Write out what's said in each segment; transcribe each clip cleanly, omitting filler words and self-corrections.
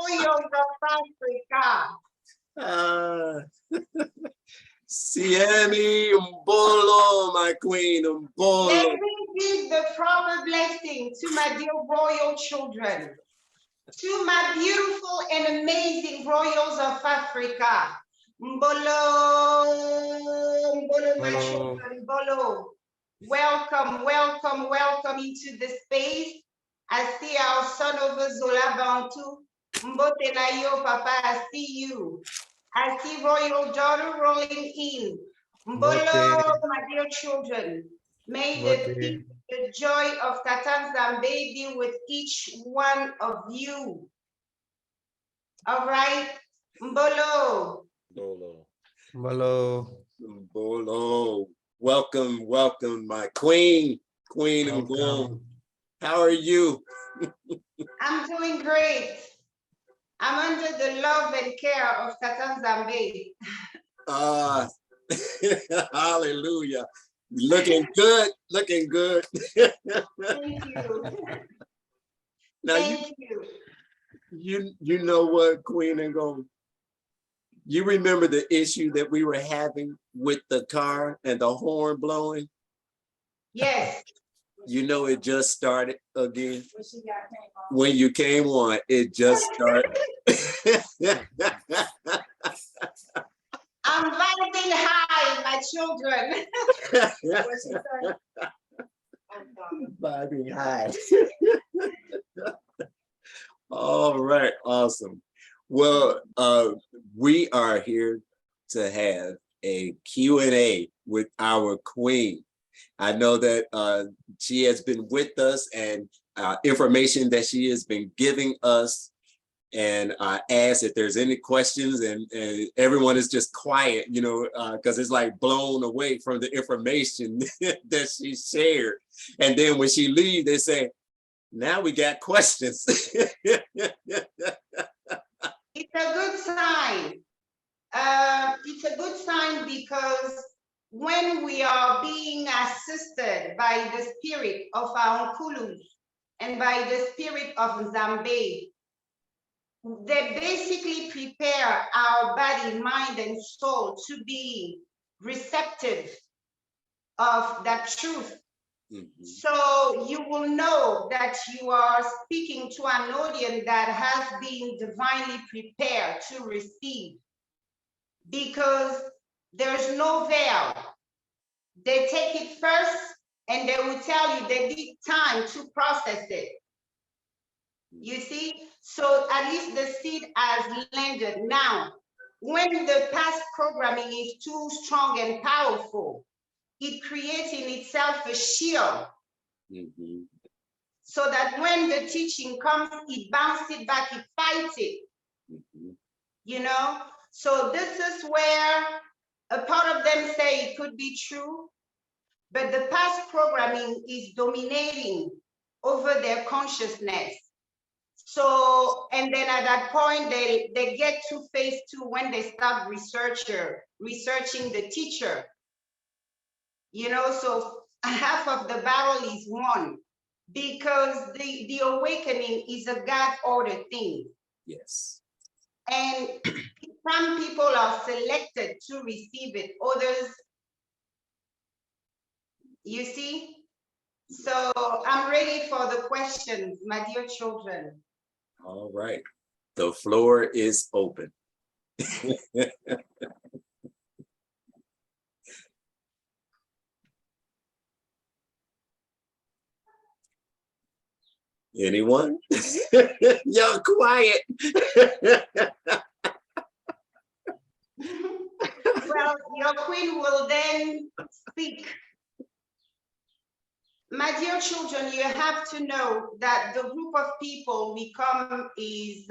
royals of Africa. Siemi Mbolo, my queen, Mbolo. Let me give the proper blessing to my dear royal children, to my beautiful and amazing royals of Africa. Mbolo, Mbolo, my children, Mbolo. Welcome, welcome, welcome into the space. I see our son over Zola Bantu. Mbote na yo, Papa, I see you. I see royal daughter rolling in. Mbolo, my dear children, may the peace, the joy of Tata nZambi be with each one of you. All right, Mbolo. Mbolo. Mbolo. Mbolo. Welcome, welcome, my queen, Queen Mbolo. How are you? I'm doing great. I'm under the love and care of Tata nZambi. Hallelujah. Looking good, looking good. Thank you. Now, Thank you know what, Queen Ngningone? You remember the issue that we were having with the car and the horn blowing? Yes. You know, it just started again. When you came on, it just started. I'm vibing high, my children. Vibing high. All right, awesome. Well, we are here to have a Q&A with our queen. I know that she has been with us and information that she has been giving us, and I asked if there's any questions, and everyone is just quiet, you know, because it's like blown away from the information that she shared. And then when she leaves, they say, now we got questions. It's a good sign. It's a good sign because when we are being assisted by the spirit of our Nkulus and by the spirit of nZambi, they basically prepare our body, mind, and soul to be receptive of that truth. Mm-hmm. So you will know that you are speaking to an audience that has been divinely prepared to receive, because there's no veil. They take it first and they will tell you they need time to process it. You see? So at least the seed has landed. Now, when the past programming is too strong and powerful, it creates in itself a shield. Mm-hmm. So that when the teaching comes, it bounces it back, it fights it. Mm-hmm. You know? So this is where a part of them say it could be true, but the past programming is dominating over their consciousness. So, and then at that point, they get to phase 2 when they start researching the teacher. You know, so half of the battle is won, because the awakening is a God-ordered thing. Yes. And some people are selected to receive it, others, you see? So I'm ready for the questions, my dear children. All right, the floor is open. Anyone? Y'all quiet. Well, your queen will then speak. My dear children, you have to know that the group of people we come is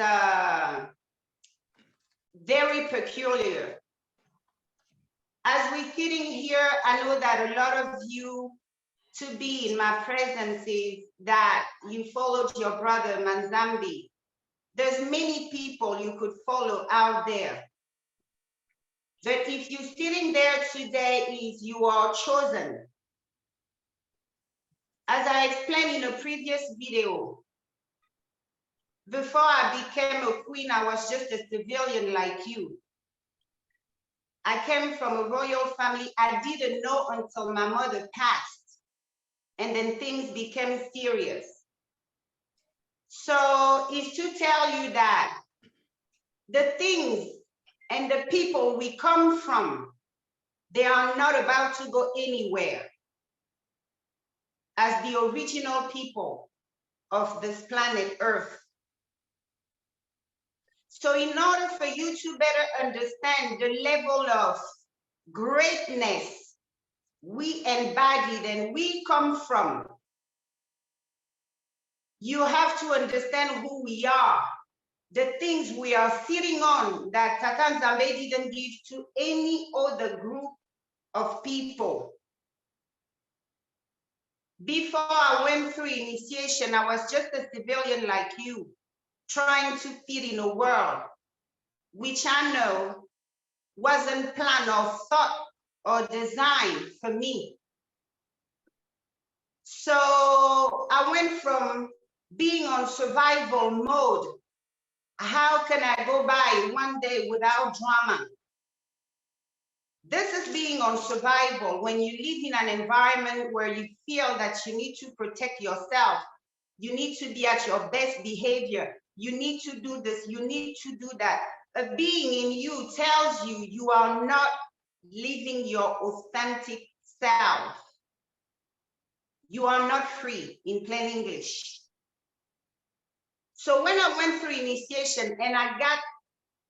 very peculiar. As we're sitting here, I know that a lot of you to be in my presence is that you followed your brother nZambi. There's many people you could follow out there. But if you're sitting there today, is you are chosen. As I explained in a previous video, Before I became a queen, I was just a civilian like you. I came from a royal family. I didn't know until my mother passed, and then things became serious. So it's to tell you that the things and the people we come from, they are not about to go anywhere as the original people of this planet Earth. So in order for you to better understand the level of greatness we embodied and we come from, you have to understand who we are, the things we are sitting on that Tata nZambi didn't give to any other group of people. Before I went through initiation, I was just a civilian like you, trying to fit in a world which I know wasn't planned or thought or designed for me. So I went from being on survival mode. How can I go by one day without drama? This is being on survival when you live in an environment where you feel that you need to protect yourself. You need to be at your best behavior. You need to do this, you need to do that. A being in you tells you you are not living your authentic self. You are not free, in plain English. So when I went through initiation and I got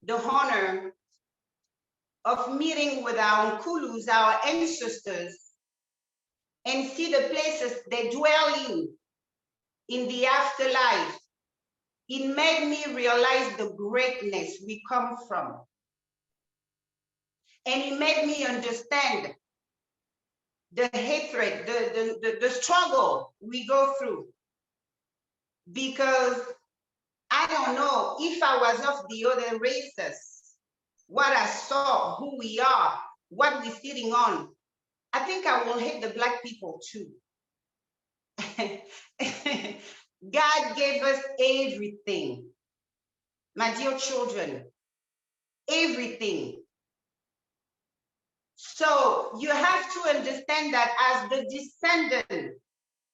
the honor of meeting with our Nkulus, our ancestors, and see the places they dwell in the afterlife, it made me realize the greatness we come from. And it made me understand the hatred, the struggle we go through. Because I don't know if I was of the other races, what I saw, who we are, what we're sitting on, I think I will hate the Black people too. God gave us everything, my dear children, everything. So you have to understand that as the descendant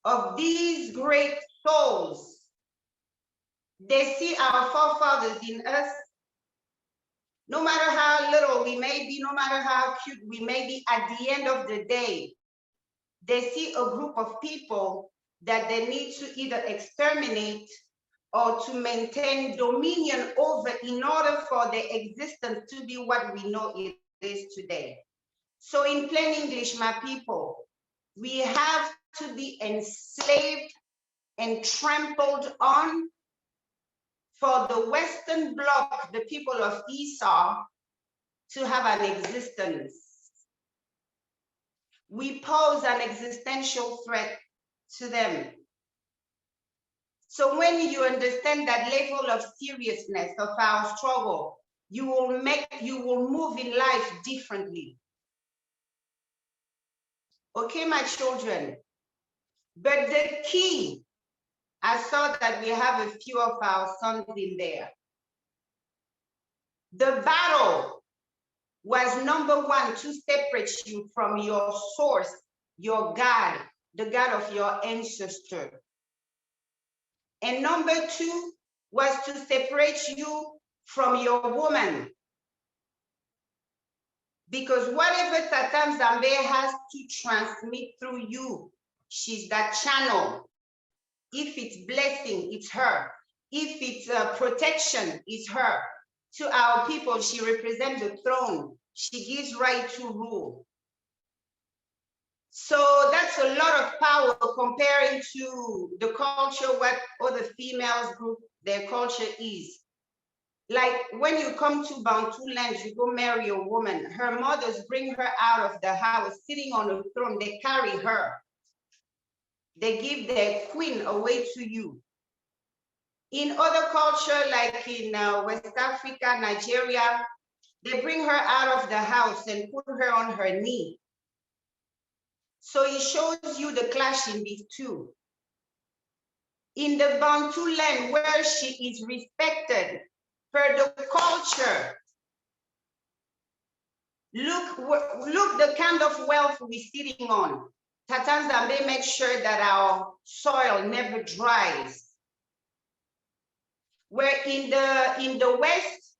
of these great souls, they see our forefathers in us. No matter how little we may be, no matter how cute we may be, at the end of the day, they see a group of people that they need to either exterminate or to maintain dominion over in order for their existence to be what we know it is today. So in plain English, my people, we have to be enslaved and trampled on for the Western Bloc, the people of Esau, to have an existence. We pose an existential threat to them. So when you understand that level of seriousness of our struggle, you will move in life differently. Okay, my children. But the key, I saw that we have a few of our sons in there. The battle was number one, to separate you from your source, your God, the God of your ancestor. And number two was to separate you from your woman. Because whatever Tata nZambi has to transmit through you, she's that channel. If it's blessing, it's her. If it's protection, it's her. To our people, she represents the throne. She gives right to rule. So that's a lot of power comparing to the culture, what other females group, their culture is. Like when you come to Bantu lands, you go marry a woman, her mothers bring her out of the house, sitting on a throne, they carry her. They give their queen away to you. In other culture, like in West Africa, Nigeria, they bring her out of the house and put her on her knee. So it shows you the clash in these two. in the Bantu land where she is respected per the culture. Look the kind of wealth we're sitting on. Tata nZambi makes sure that our soil never dries. Where in the West,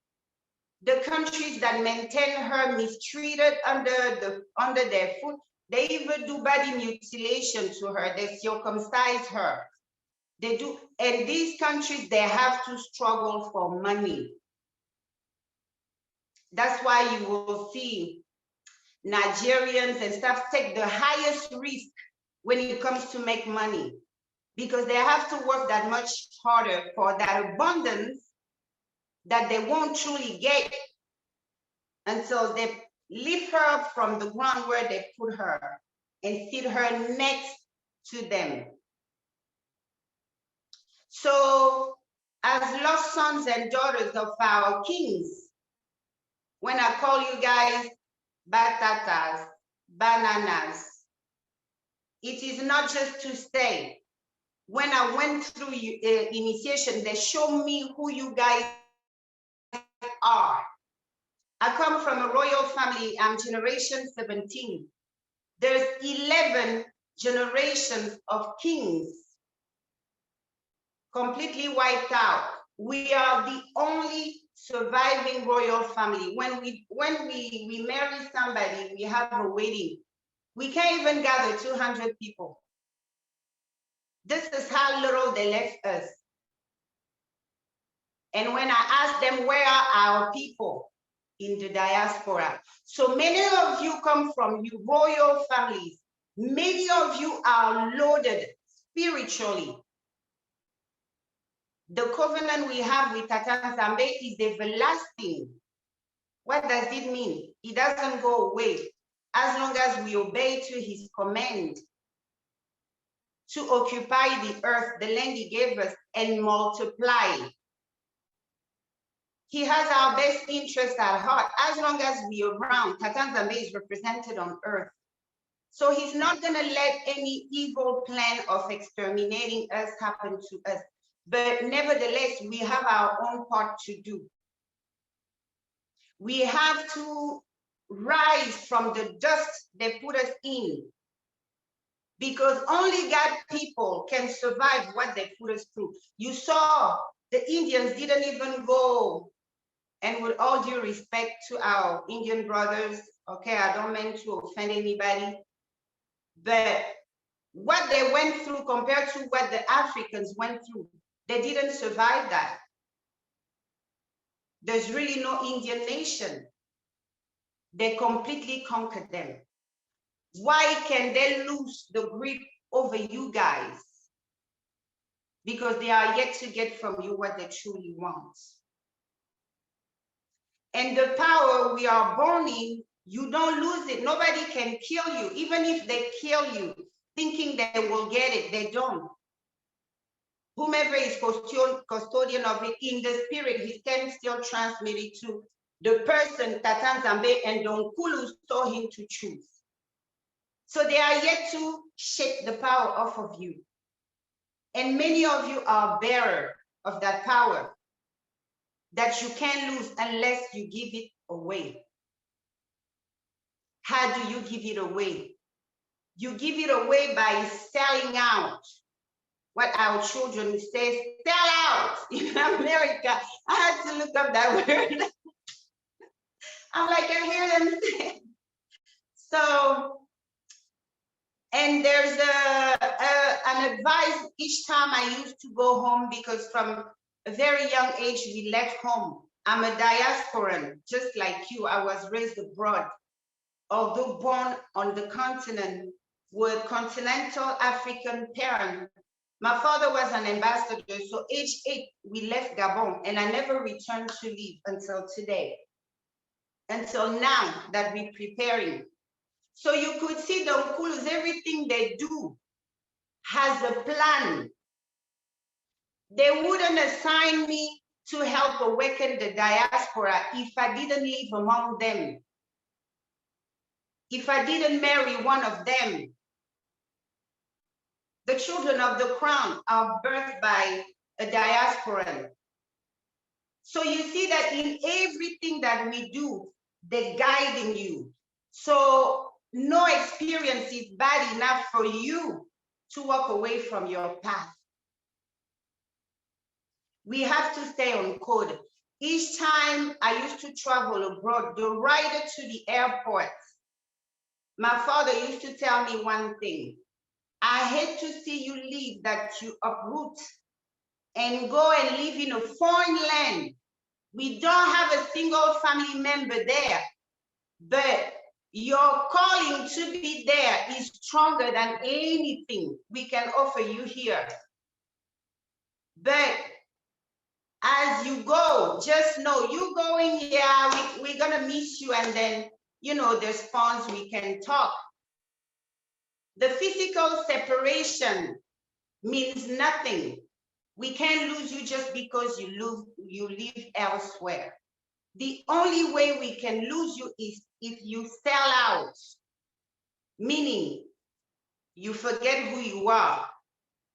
the countries that maintain her mistreated under their foot, they even do body mutilation to her. They circumcise her. They do, and these countries, they have to struggle for money. That's why you will see Nigerians and stuff take the highest risk when it comes to make money, because they have to work that much harder for that abundance that they won't truly get until they lift her up from the ground where they put her and sit her next to them. So as lost sons and daughters of our kings, when I call you guys batatas, bananas, it is not just to say. When I went through initiation, they showed me who you guys are. I come from a royal family. I'm generation 17. There's 11 generations of kings completely wiped out. We are the only surviving royal family. When we marry somebody, we have a wedding. We can't even gather 200 people. This is how little they left us. And when I ask them, where are our people? In the diaspora. So many of you come from royal families. Many of you are loaded spiritually. The covenant we have with Tata nZambi is everlasting. What does it mean? It doesn't go away as long as we obey to his command to occupy the earth, the land he gave us, and multiply. He has our best interest at heart. As long as we're around, Tata nZambi is represented on earth. So he's not gonna let any evil plan of exterminating us happen to us. But nevertheless, we have our own part to do. We have to rise from the dust they put us in, because only God people can survive what they put us through. You saw the Indians didn't even go. And with all due respect to our Indian brothers, okay, I don't mean to offend anybody, but what they went through compared to what the Africans went through, they didn't survive that. There's really no Indian nation. They completely conquered them. Why can they lose the grip over you guys? Because they are yet to get from you what they truly want. And the power we are born in, you don't lose it. Nobody can kill you. Even if they kill you, thinking they will get it, they don't. Whomever is custodian of it, in the spirit, he can still transmit it to the person Tata nZambi and Don Kulu told him to choose. So they are yet to shake the power off of you. And many of you are bearer of that power that you can't lose unless you give it away. How do you give it away? You give it away by selling out. What our children say, sell out. In America, I had to look up that word. I'm like, I hear them say. So, and there's an advice each time I used to go home, because from a very young age, we left home. I'm a diasporan, just like you. I was raised abroad. Although born on the continent with continental African parents, my father was an ambassador. So age 8, we left Gabon, and I never returned to live until today. Until now that we're preparing. So you could see the Nkulus, everything they do has a plan. They wouldn't assign me to help awaken the diaspora if I didn't live among them. If I didn't marry one of them. The children of the crown are birthed by a diaspora. So you see that in everything that we do, they're guiding you. So no experience is bad enough for you to walk away from your path. We have to stay on code. Each time I used to travel abroad, the rider to the airport, my father used to tell me one thing: I hate to see you leave, that you uproot and go and live in a foreign land. We don't have a single family member there, but your calling to be there is stronger than anything we can offer you here. But as you go, just know you going, yeah, we're gonna miss you, and then, you know, there's funds, we can talk. The physical separation means nothing. We can't lose you just because you live elsewhere. The only way we can lose you is if you sell out, meaning you forget who you are,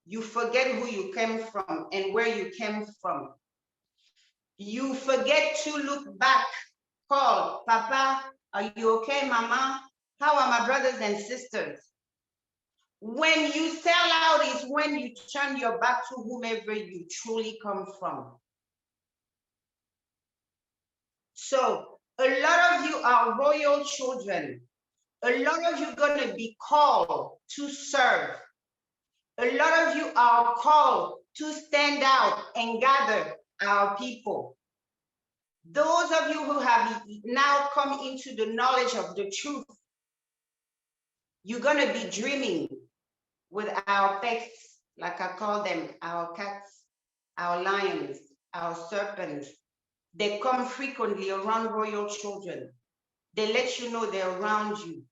you forget who you came from and where you came from. You forget to look back, call, Papa, are you okay, Mama? How are my brothers and sisters? When you sell out is when you turn your back to whomever you truly come from. So a lot of you are royal children. A lot of you are going to be called to serve. A lot of you are called to stand out and gather our people. Those of you who have now come into the knowledge of the truth, you're going to be dreaming with our pacts, like I call them, our cats, our lions, our serpents. They come frequently around royal children. They let you know they're around you.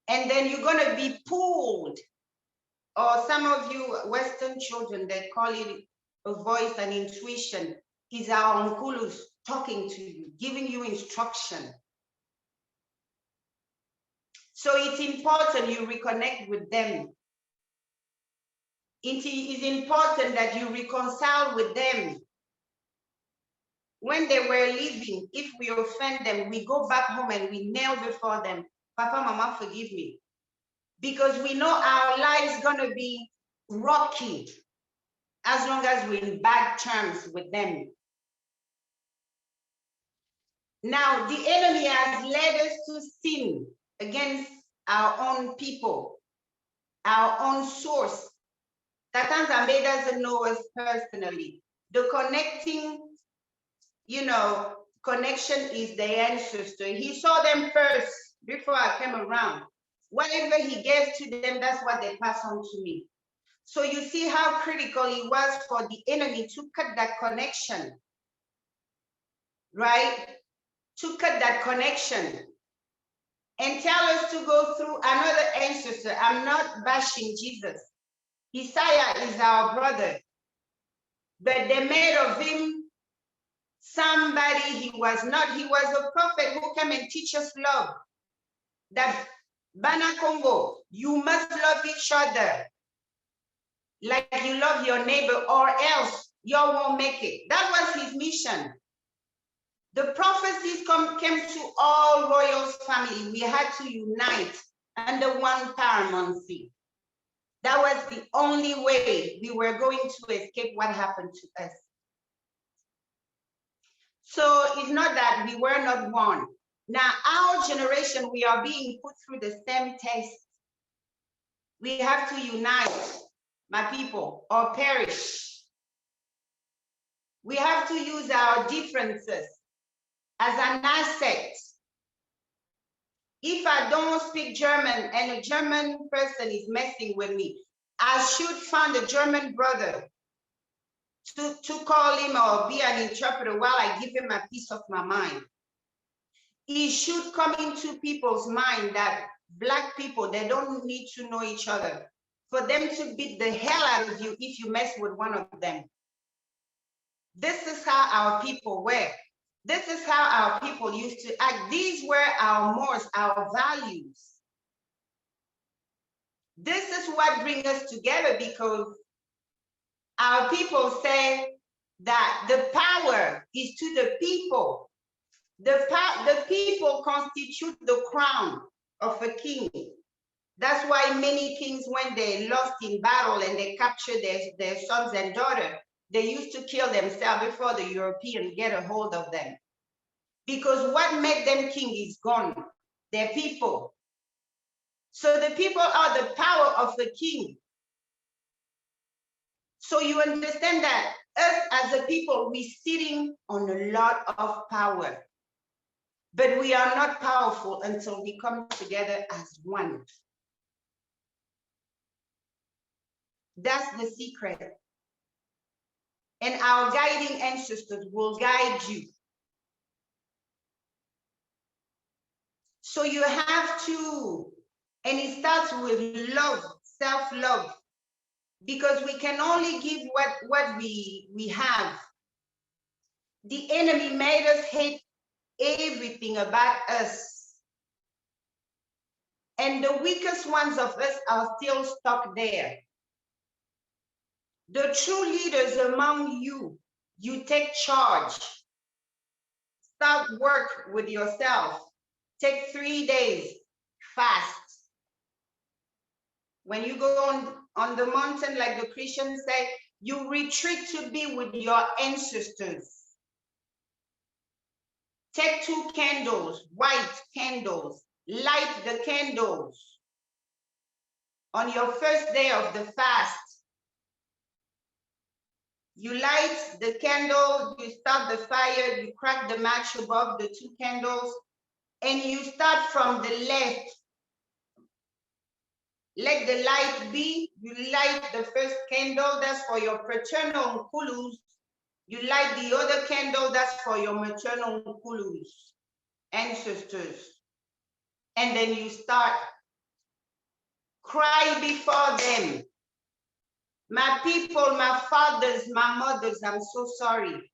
And then you're going to be pulled, or some of you Western children, they call it a voice and intuition, is our unculus talking to you, giving you instruction. So it's important you reconnect with them. It is important that you reconcile with them. When they were leaving, if we offend them, we go back home and we kneel before them. Papa, Mama, forgive me. Because we know our lives gonna be rocky as long as we're in bad terms with them. Now, the enemy has led us to sin against our own people, our own source. Tata nZambi doesn't know us personally. The connecting, you know, connection is the ancestor. He saw them first before I came around. Whatever he gave to them, that's what they pass on to me. So you see how critical it was for the enemy to cut that connection, right? To cut that connection and tell us to go through another ancestor. I'm not bashing Jesus. Isaiah is our brother, but they made of him somebody he was not. He was a prophet who came and teach us love. That Bana Congo, you must love each other like you love your neighbor, or else you won't make it. That was his mission. The prophecies came to all royals' family. We had to unite under one paramountcy. That was the only way we were going to escape what happened to us. So it's not that we were not one. Now, our generation, we are being put through the same test. We have to unite, my people, or perish. We have to use our differences as an asset. If I don't speak German and a German person is messing with me, I should find a German brother to call him or be an interpreter while I give him a piece of my mind. It should come into people's mind that Black people, they don't need to know each other for them to beat the hell out of you if you mess with one of them. This is how our people were. This is how our people used to act. These were our morals, our values. This is what brings us together, because our people say that the power is to the people. The people constitute the crown of a king. That's why many kings, when they lost in battle and they captured their sons and daughters, they used to kill themselves before the Europeans get a hold of them. Because what made them king is gone, their people. So the people are the power of the king. So you understand that us as a people, we're sitting on a lot of power, but we are not powerful until we come together as one. That's the secret. And our guiding ancestors will guide you. So you have to, and it starts with love, self-love, because we can only give what we have. The enemy made us hate everything about us. And the weakest ones of us are still stuck there. The true leaders among you, you take charge. Start work with yourself. Take 3 days, fast. When you go on the mountain, like the Christians say, you retreat to be with your ancestors. Take 2 candles, white candles, light the candles on your first day of the fast. You light the candle, you start the fire, you crack the match above the 2 candles, and you start from the left. Let the light be. You light the first candle, that's for your paternal Nkulus. You light the other candle, that's for your maternal Nkulus, ancestors. And then you start. Cry before them. My people, my fathers, my mothers, I'm so sorry.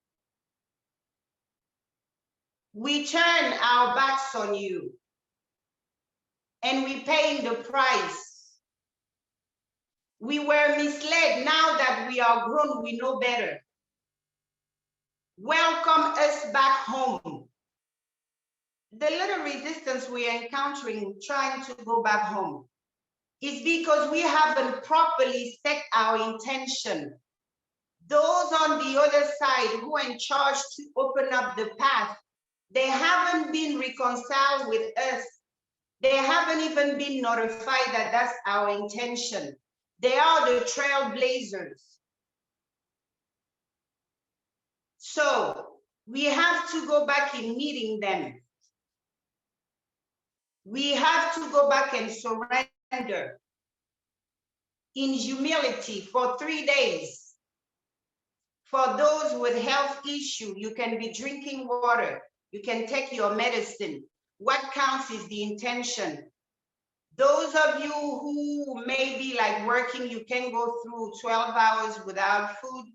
We turn our backs on you, and we're paying the price. We were misled. Now that we are grown, we know better. Welcome us back home. The little resistance we are encountering trying to go back home is because we haven't properly set our intention. Those on the other side who are in charge to open up the path, they haven't been reconciled with us. They haven't even been notified that that's our intention. They are the trailblazers. So we have to go back in meeting them. We have to go back and surrender in humility for 3 days. For those with health issue, you can be drinking water. You can take your medicine. What counts is the intention. Those of you who may be like working, you can go through 12 hours without food.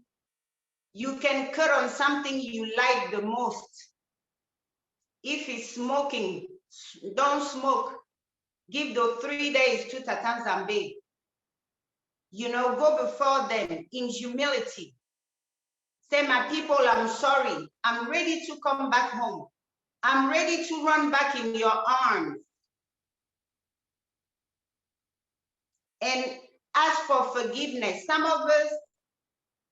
You can cut on something you like the most. If it's smoking, don't smoke. Give those 3 days to Tata nZambi. You know, go before them in humility. Say, my people, I'm sorry. I'm ready to come back home. I'm ready to run back in your arms. And ask for forgiveness. Some of us,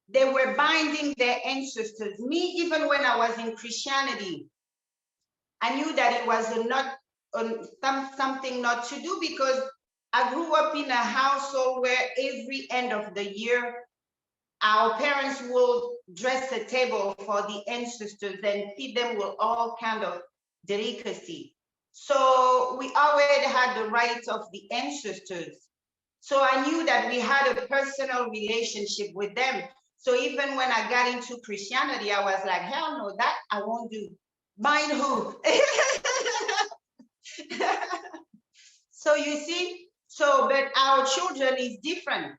they were binding their ancestors. Me, even when I was in Christianity, I knew that it was something not to do, because I grew up in a household where every end of the year, our parents will dress a table for the ancestors and feed them with all kind of delicacy. So we already had the rights of the ancestors. So I knew that we had a personal relationship with them. So even when I got into Christianity, I was like, hell no, that I won't do. Mind who? So you see, but our children is different.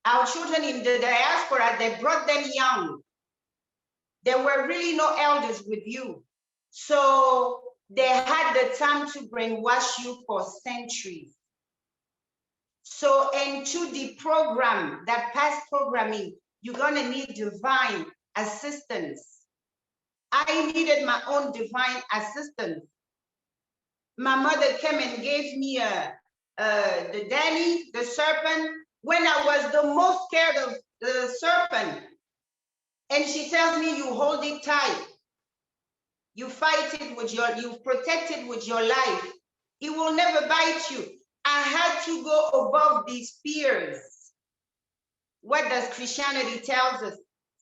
Our children in the diaspora, they brought them young. There were really no elders with you. So they had the time to brainwash you for centuries. So into the program, that past programming, you're gonna need divine assistance. I needed my own divine assistance. My mother came and gave me the Danny, the serpent, when I was the most scared of the serpent. And she tells me, you hold it tight. You fight it with you protect it with your life. It will never bite you. I had to go above these fears. What does Christianity tells us?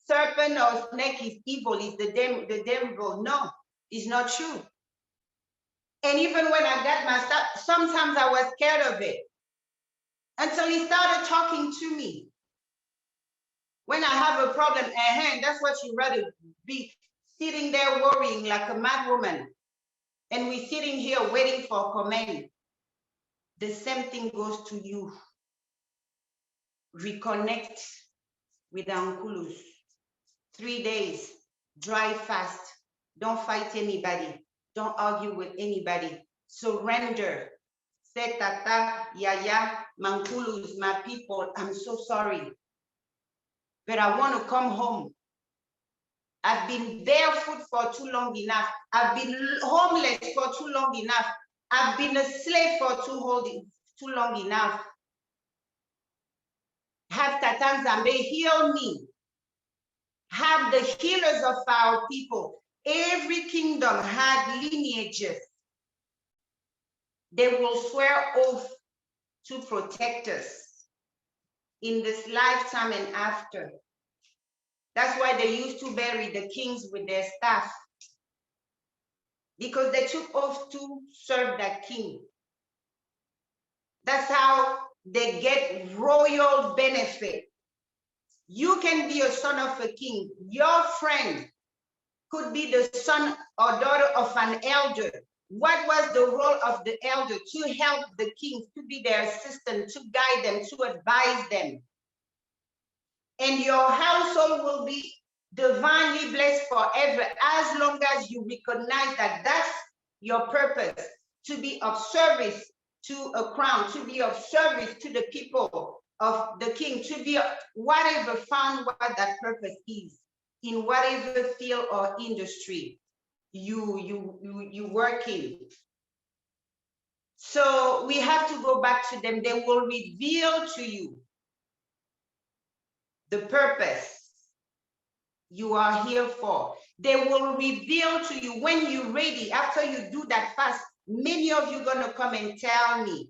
Serpent or snake is evil, is the devil. No, it's not true. And even when I got my stuff, sometimes I was scared of it until he started talking to me. When I have a problem, that's what you rather be sitting there worrying like a mad woman. And we're sitting here waiting for command. The same thing goes to you. Reconnect with the Unculus. 3 days, dry fast. Don't fight anybody. Don't argue with anybody. Surrender. Say, Tata, Yaya, Mankulus, my people, I'm so sorry. But I want to come home. I've been barefoot for too long enough. I've been homeless for too long enough. I've been a slave for too long enough. Have Tata nZambi heal me. Have the healers of our people. Every kingdom had lineages. They will swear oath to protect us in this lifetime and after. That's why they used to bury the kings with their staff, because they took oath to serve that king. That's how they get royal benefit. You can be a son of a king. Your friend could be the son or daughter of an elder. What was the role of the elder? To help the king, to be their assistant, to guide them, to advise them. And your household will be divinely blessed forever, as long as you recognize that that's your purpose, to be of service to a crown, to be of service to the people of the king, to be whatever, found what that purpose is in whatever field or industry you work in. So we have to go back to them. They will reveal to you the purpose you are here for. They will reveal to you when you're ready. After you do that fast, many of you gonna come and tell me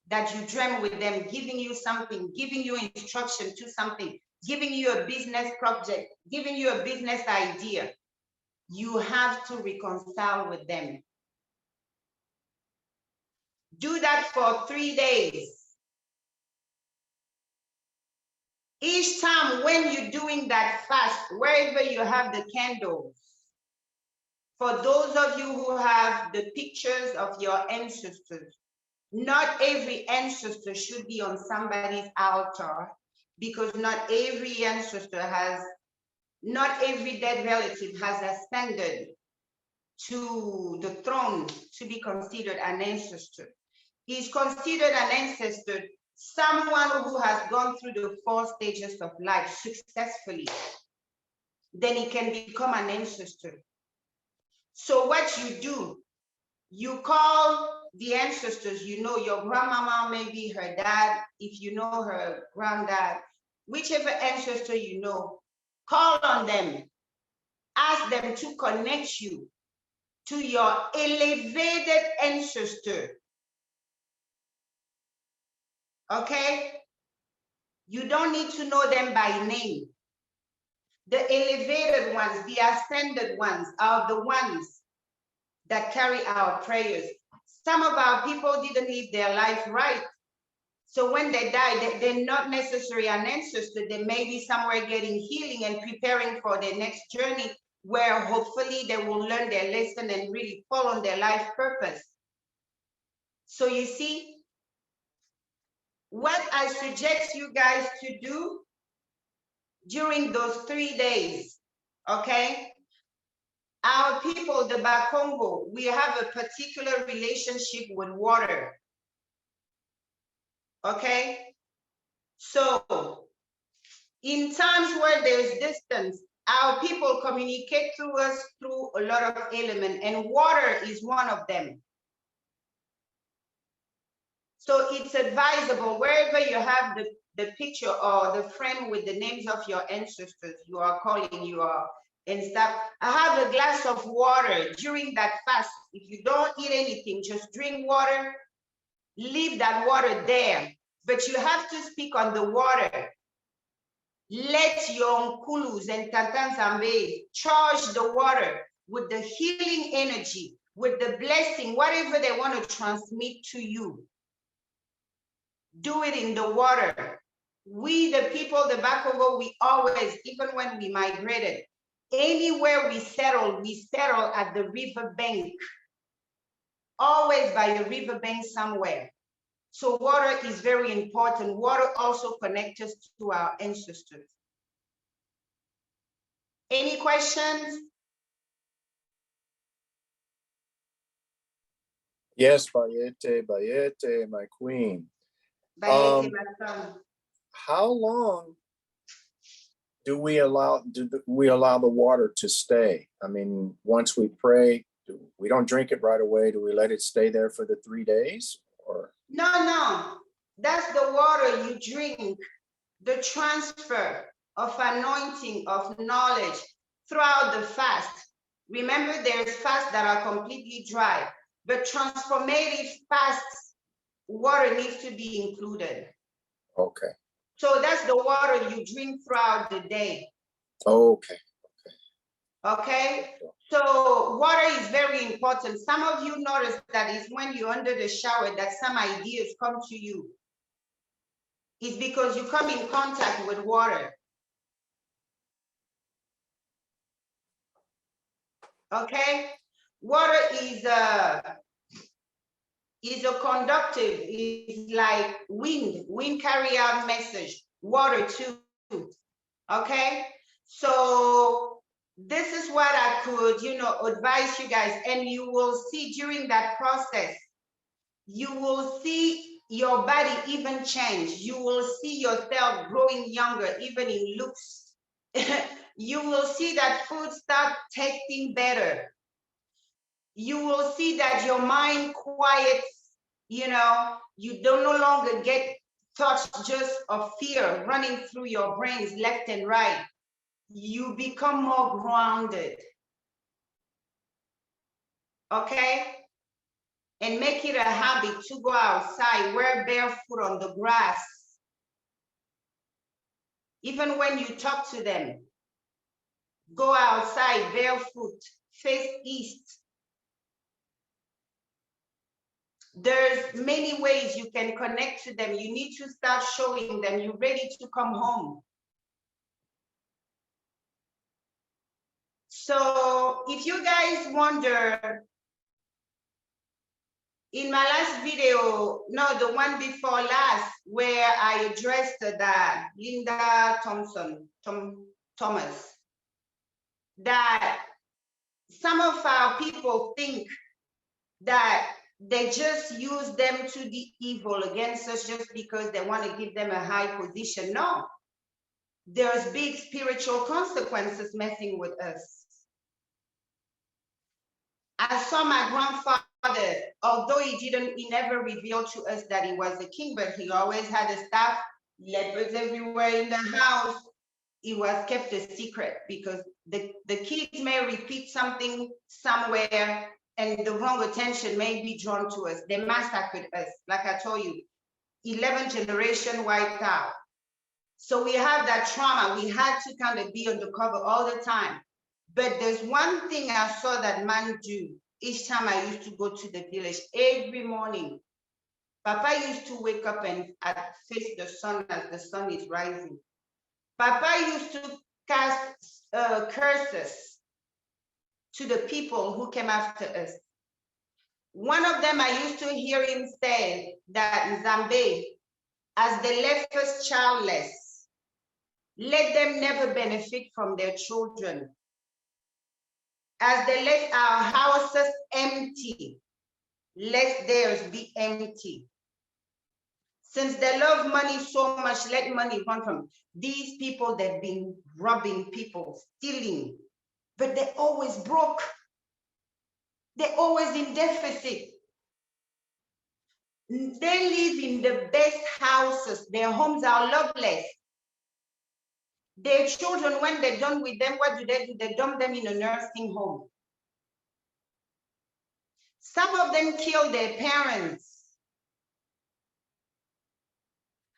that you dream with them, giving you something, giving you instruction to something, giving you a business project, giving you a business idea. You have to reconcile with them. Do that for 3 days. Each time when you're doing that fast, wherever you have the candles, for those of you who have the pictures of your ancestors, not every ancestor should be on somebody's altar, because not every ancestor has, not every dead relative has ascended to the throne to be considered an ancestor. He's considered an ancestor someone who has gone through the 4 stages of life successfully. Then he can become an ancestor. So what you do, you call the ancestors, you know, your grandmama, maybe her dad, if you know her granddad, whichever ancestor you know, call on them, ask them to connect you to your elevated ancestor. Okay? You don't need to know them by name. The elevated ones, the ascended ones are the ones that carry our prayers. Some of our people didn't live their life right. So when they die, they're not necessarily an ancestor. They may be somewhere getting healing and preparing for their next journey, where hopefully they will learn their lesson and really follow their life purpose. So you see, what I suggest you guys to do during those 3 days, okay? Our people, the Bakongo, we have a particular relationship with water. Okay? So in times where there's distance, our people communicate through us through a lot of elements, and water is one of them. So it's advisable wherever you have the picture or the frame with the names of your ancestors, you are calling, you are and stuff. I have a glass of water during that fast. If you don't eat anything, just drink water, leave that water there. But you have to speak on the water. Let your Nkulus and Tata nZambi charge the water with the healing energy, with the blessing, whatever they want to transmit to you. Do it in the water. We, the people, the Bakovo, we always, even when we migrated, anywhere we settle at the river bank, always by a river bank somewhere. So water is very important. Water also connects us to our ancestors. Any questions? Yes, Bayete, Bayete, my queen. Bayete, my son. How long do we allow the water to stay? I mean, once we pray, we don't drink it right away. Do we let it stay there for the 3 days? Or No. That's the water you drink. The transfer of anointing, of knowledge throughout the fast. Remember, there's fasts that are completely dry, but transformative fasts, water needs to be included. okay. So that's the water you drink throughout the day. Okay. Okay? So water is very important. Some of you notice that it's when you're under the shower that some ideas come to you. It's because you come in contact with water. Okay? Water is a conductive, is like wind carry out message, water too. Okay? So this is what I could, advise you guys, and you will see during that process, you will see your body even change. You will see yourself growing younger, even in looks. You will see that food start tasting better. You will see that your mind quiets, you don't no longer get thoughts just of fear running through your brains left and right. You become more grounded. Okay? And make it a habit to go outside, wear barefoot on the grass. Even when you talk to them, go outside barefoot, face east. There's many ways you can connect to them. You need to start showing them you're ready to come home. So if you guys wonder, in my last video, no, the one before last, where I addressed that Linda Thomas, that some of our people think that they just use them to the evil against us just because they want to give them a high position. No, there's big spiritual consequences messing with us. I saw my grandfather, although he never revealed to us that he was a king, but he always had a staff, leopards everywhere in the house. It was kept a secret because the kids may repeat something somewhere and the wrong attention may be drawn to us. They massacred us, like I told you, 11th generation wiped out. So we have that trauma. We had to kind of be on the cover all the time. But there's one thing I saw that man do each time I used to go to the village every morning. Papa used to wake up and face the sun as the sun is rising. Papa used to cast curses to the people who came after us. One of them, I used to hear him say that nZambi, as they left us childless, let them never benefit from their children. As they left our houses empty, let theirs be empty. Since they love money so much, let money run from these people. They've been robbing people, stealing, but they're always broke. They're always in deficit. They live in the best houses. Their homes are loveless. Their children, when they're done with them, what do? They dump them in a nursing home. Some of them kill their parents.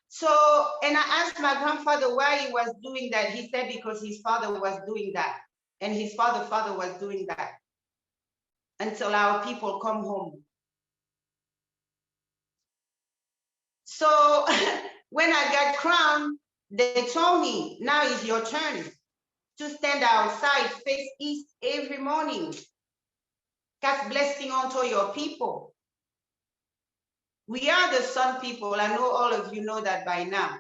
So, and I asked my grandfather why he was doing that. He said because his father was doing that, and his father was doing that until our people come home. So when I got crowned, they told me, now is your turn to stand outside, face east every morning. Cast blessing onto your people. We are the sun people. I know all of you know that by now.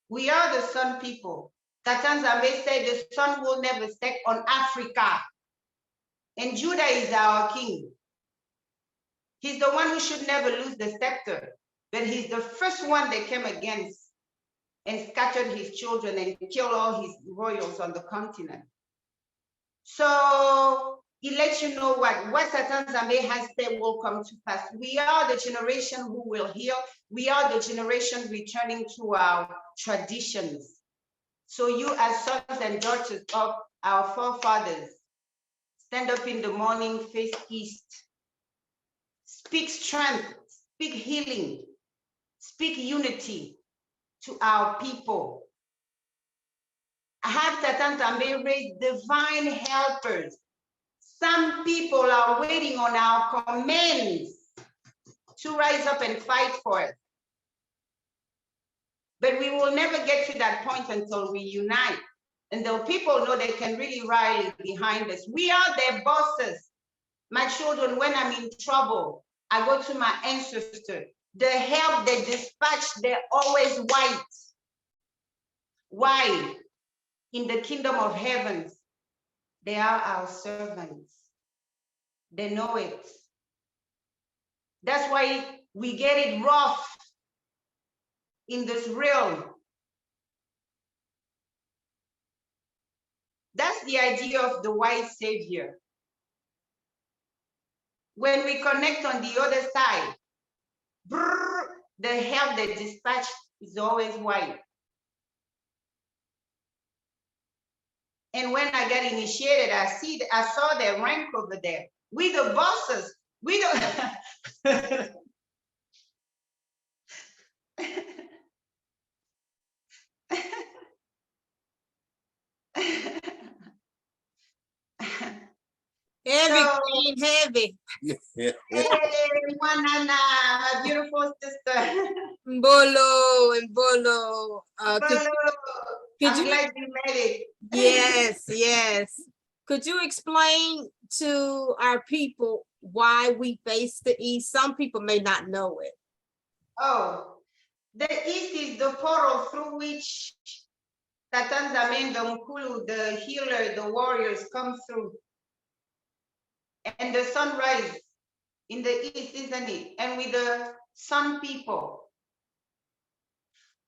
We are the sun people. Tata nZambi said the sun will never set on Africa. And Judah is our king. He's the one who should never lose the scepter. But he's the first one that came against and scattered his children and killed all his royals on the continent. So he lets you know what Tata nZambi has said will come to pass. We are the generation who will heal. We are the generation returning to our traditions. So you as sons and daughters of our forefathers, stand up in the morning, face east. Speak strength, speak healing, speak unity to our people. I have Tata nZambi raise divine helpers. Some people are waiting on our commands to rise up and fight for us. But we will never get to that point until we unite. Until people know they can really rally behind us. We are their bosses. My children, when I'm in trouble, I go to my ancestors. The help they dispatch, they're always white. Why? In the kingdom of heavens, they are our servants. They know it. That's why we get it rough in this realm. That's the idea of the white savior. When we connect on the other side, the help they dispatch is always white. And when I got initiated, I saw their rank over there. We the bosses. We the Heavy, heavy. Hey, Juanana, my beautiful sister. Mbolo and Bolo. I'm glad you made it. Yes, yes. Could you explain to our people why we face the east? Some people may not know it. Oh, the east is the portal through which Tata nZambi, the Mkulu, the healer, the warriors come through. And the sunrise in the east, isn't it? And with the sun people.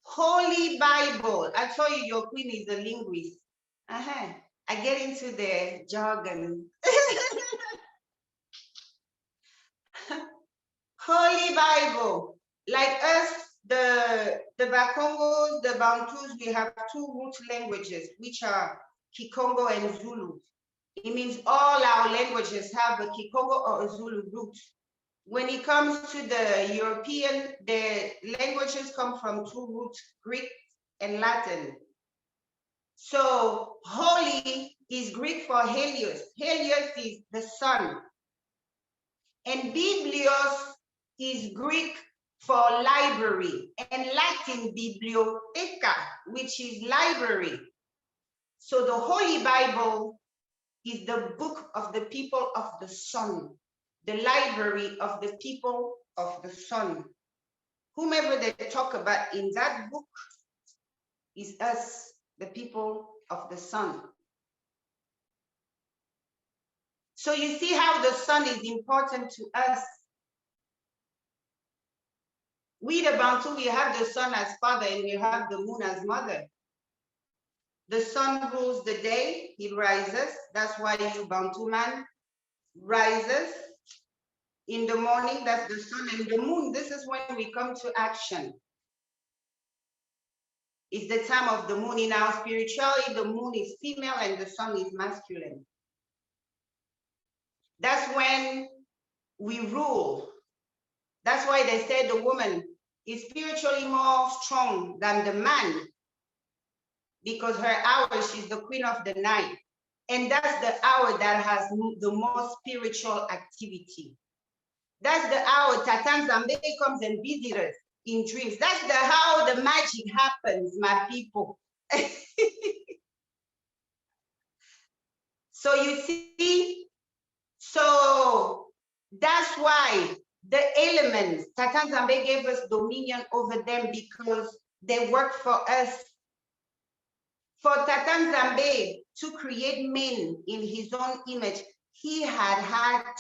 Holy Bible. I told you your queen is a linguist. I get into the jargon. Holy Bible. Like us, the Bakongos, the Bantus, we have two root languages, which are Kikongo and Zulu. It means all our languages have a Kikongo or a Zulu root. When it comes to the European, the languages come from two roots, Greek and Latin. So holy is Greek for Helios. Helios is the sun. And Biblios is Greek for library, and Latin biblioteca, which is library. So the Holy Bible is the book of the people of the sun, the library of the people of the sun. Whomever they talk about in that book is us, the people of the sun. So you see how the sun is important to us. We the Bantu, we have the sun as father and we have the moon as mother. The sun rules the day, he rises. That's why you Bantu man rises in the morning, that's the sun. And the moon, this is when we come to action. It's the time of the moon. In our spirituality, the moon is female and the sun is masculine. That's when we rule. That's why they said the woman is spiritually more strong than the man, because her hour, she's the queen of the night. And that's the hour that has the most spiritual activity. That's the hour Tata nZambi comes and visits us in dreams. That's how the magic happens, my people. So you see, so that's why the elements, Tata nZambi gave us dominion over them because they work for us. For Tata nZambi to create men in his own image, he had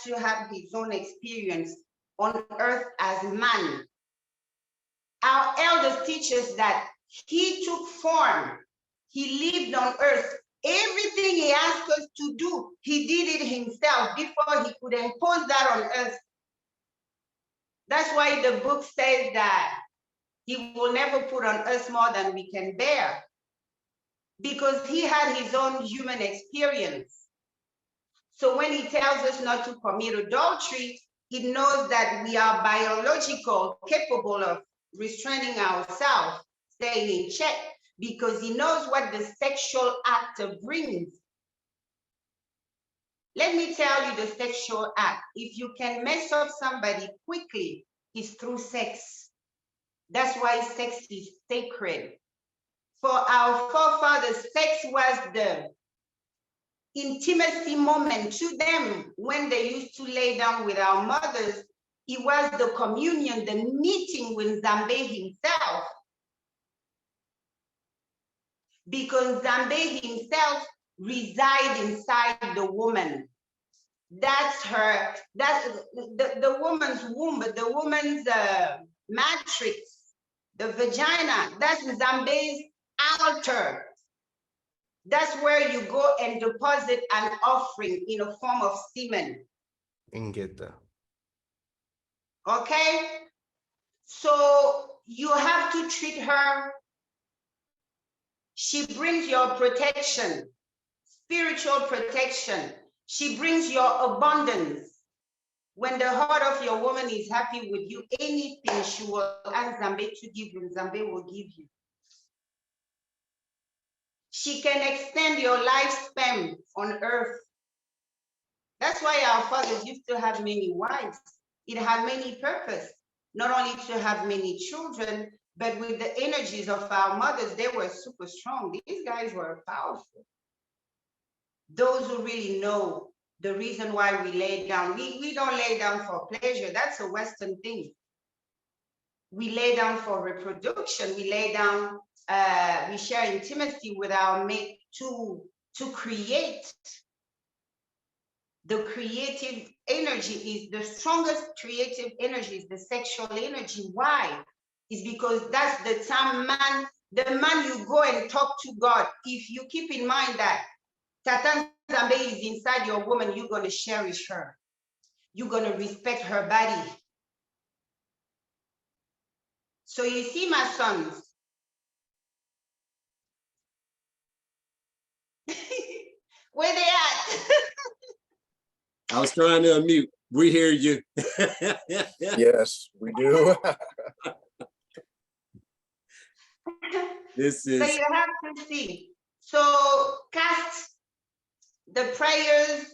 to have his own experience on earth as man. Our elders teach us that he took form, he lived on earth. Everything he asked us to do, he did it himself before he could impose that on us. That's why the book says that he will never put on us more than we can bear, because he had his own human experience. So when he tells us not to commit adultery, he knows that we are biological, capable of restraining ourselves, staying in check, because he knows what the sexual act brings. Let me tell you the sexual act. If you can mess up somebody quickly, it's through sex. That's why sex is sacred. For our forefathers, sex was the intimacy moment to them when they used to lay down with our mothers. It was the communion, the meeting with nZambi himself. Because nZambi himself resides inside the woman. That's her, that's the woman's womb, the woman's matrix, the vagina. That's nZambi's altar. That's where you go and deposit an offering in a form of semen. Ingeta. Okay? So you have to treat her. She brings your protection, spiritual protection. She brings your abundance. When the heart of your woman is happy with you, anything she will ask nZambi to give you, nZambi will give you. She can extend your lifespan on earth. That's why our fathers used to have many wives. It had many purpose, not only to have many children, but with the energies of our mothers, they were super strong. These guys were powerful. Those who really know the reason why we lay down, we don't lay down for pleasure. That's a Western thing. We lay down for reproduction. We lay down, we share intimacy with our mate to create. The creative energy is the strongest creative energy, is the sexual energy. Why? It's because that's the time the man you go and talk to God. If you keep in mind that Tata nZambi is inside your woman, you're going to cherish her. You're going to respect her body. So you see, my sons, where they at? I was trying to unmute. We hear you. Yes, we do. This is. So you have to see. So cast the prayers,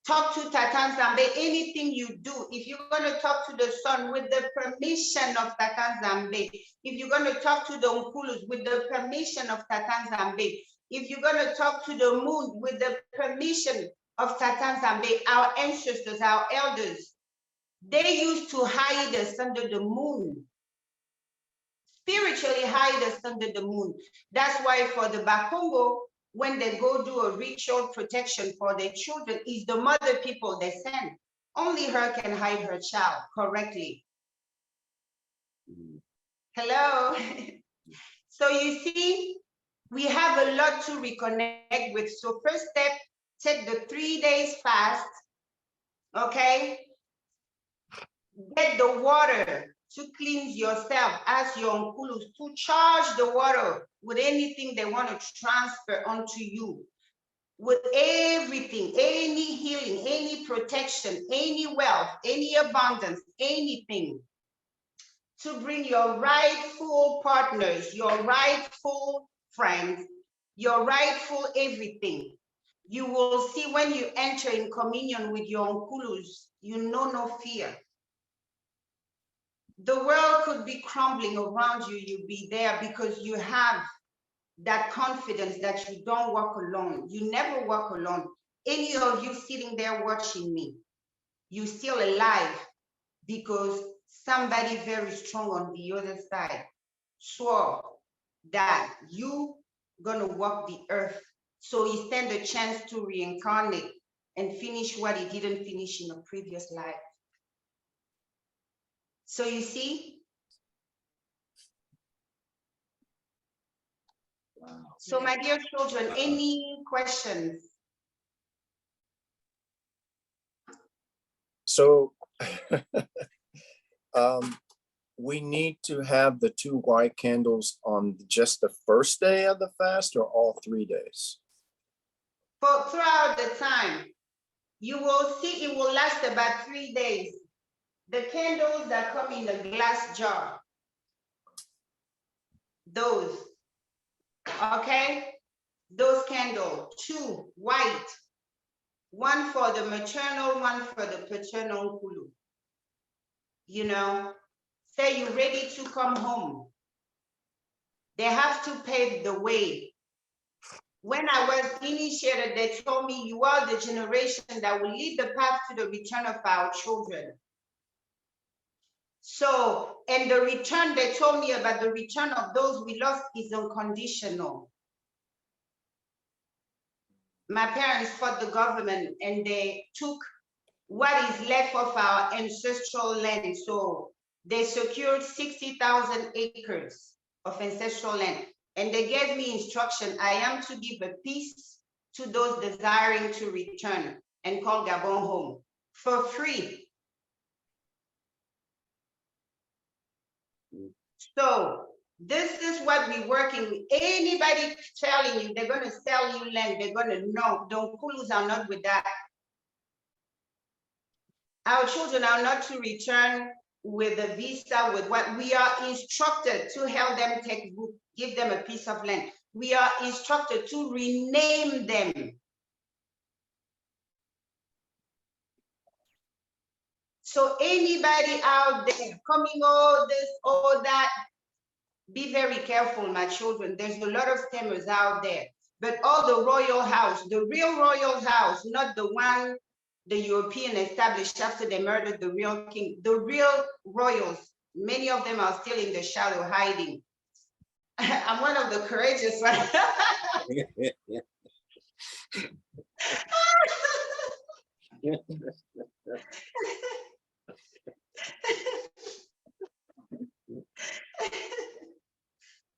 talk to Tata nZambi, anything you do. If you're going to talk to the sun with the permission of Tata nZambi, if you're going to talk to the Nkulus with the permission of Tata nZambi, if you're going to talk to the moon with the permission of Tata nZambi, our ancestors, our elders, they used to hide us under the moon. Spiritually hide us under the moon. That's why for the Bakongo, when they go do a ritual protection for their children, is the mother people they send. Only her can hide her child correctly. Hello. So you see, we have a lot to reconnect with. So first step, take the 3 days fast, okay? Get the water to cleanse yourself as your unkulus, to charge the water with anything they want to transfer onto you, with everything, any healing, any protection, any wealth, any abundance, anything, to bring your rightful partners, your rightful friends, your rightful everything. You will see when you enter in communion with your unkulus, you know no fear. The world could be crumbling around you, you'll be there because you have that confidence that you don't walk alone. You never walk alone. Any of you sitting there watching me, you're still alive because somebody very strong on the other side swore that you gonna walk the earth. So he stand a chance to reincarnate and finish what he didn't finish in a previous life. So you see, Wow. so my dear children, any questions? So we need to have the 2 white candles on just the first day of the fast or all 3 days? For throughout the time, you will see it will last about 3 days. The candles that come in a glass jar, those, okay? Those candles, 2 white, one for the maternal, one for the paternal nkulu. You know, say you're ready to come home. They have to pave the way. When I was initiated, they told me you are the generation that will lead the path to the return of our children. So, and the return, they told me about the return of those we lost is unconditional. My parents fought the government and they took what is left of our ancestral land. So they secured 60,000 acres of ancestral land. And they gave me instruction, I am to give a piece to those desiring to return and call Gabon home for free. So this is what we're working with. Anybody telling you they're going to sell you land, they're going to know. The Nkulus are not with that. Our children are not to return with a visa, with what we are instructed to help them take book, give them a piece of land. We are instructed to rename them. So anybody out there coming, all this, all that, be very careful, my children. There's a lot of scammers out there. But all the royal house, the real royal house, not the one the European established after they murdered the real king, the real royals, many of them are still in the shadow hiding. I'm one of the courageous ones.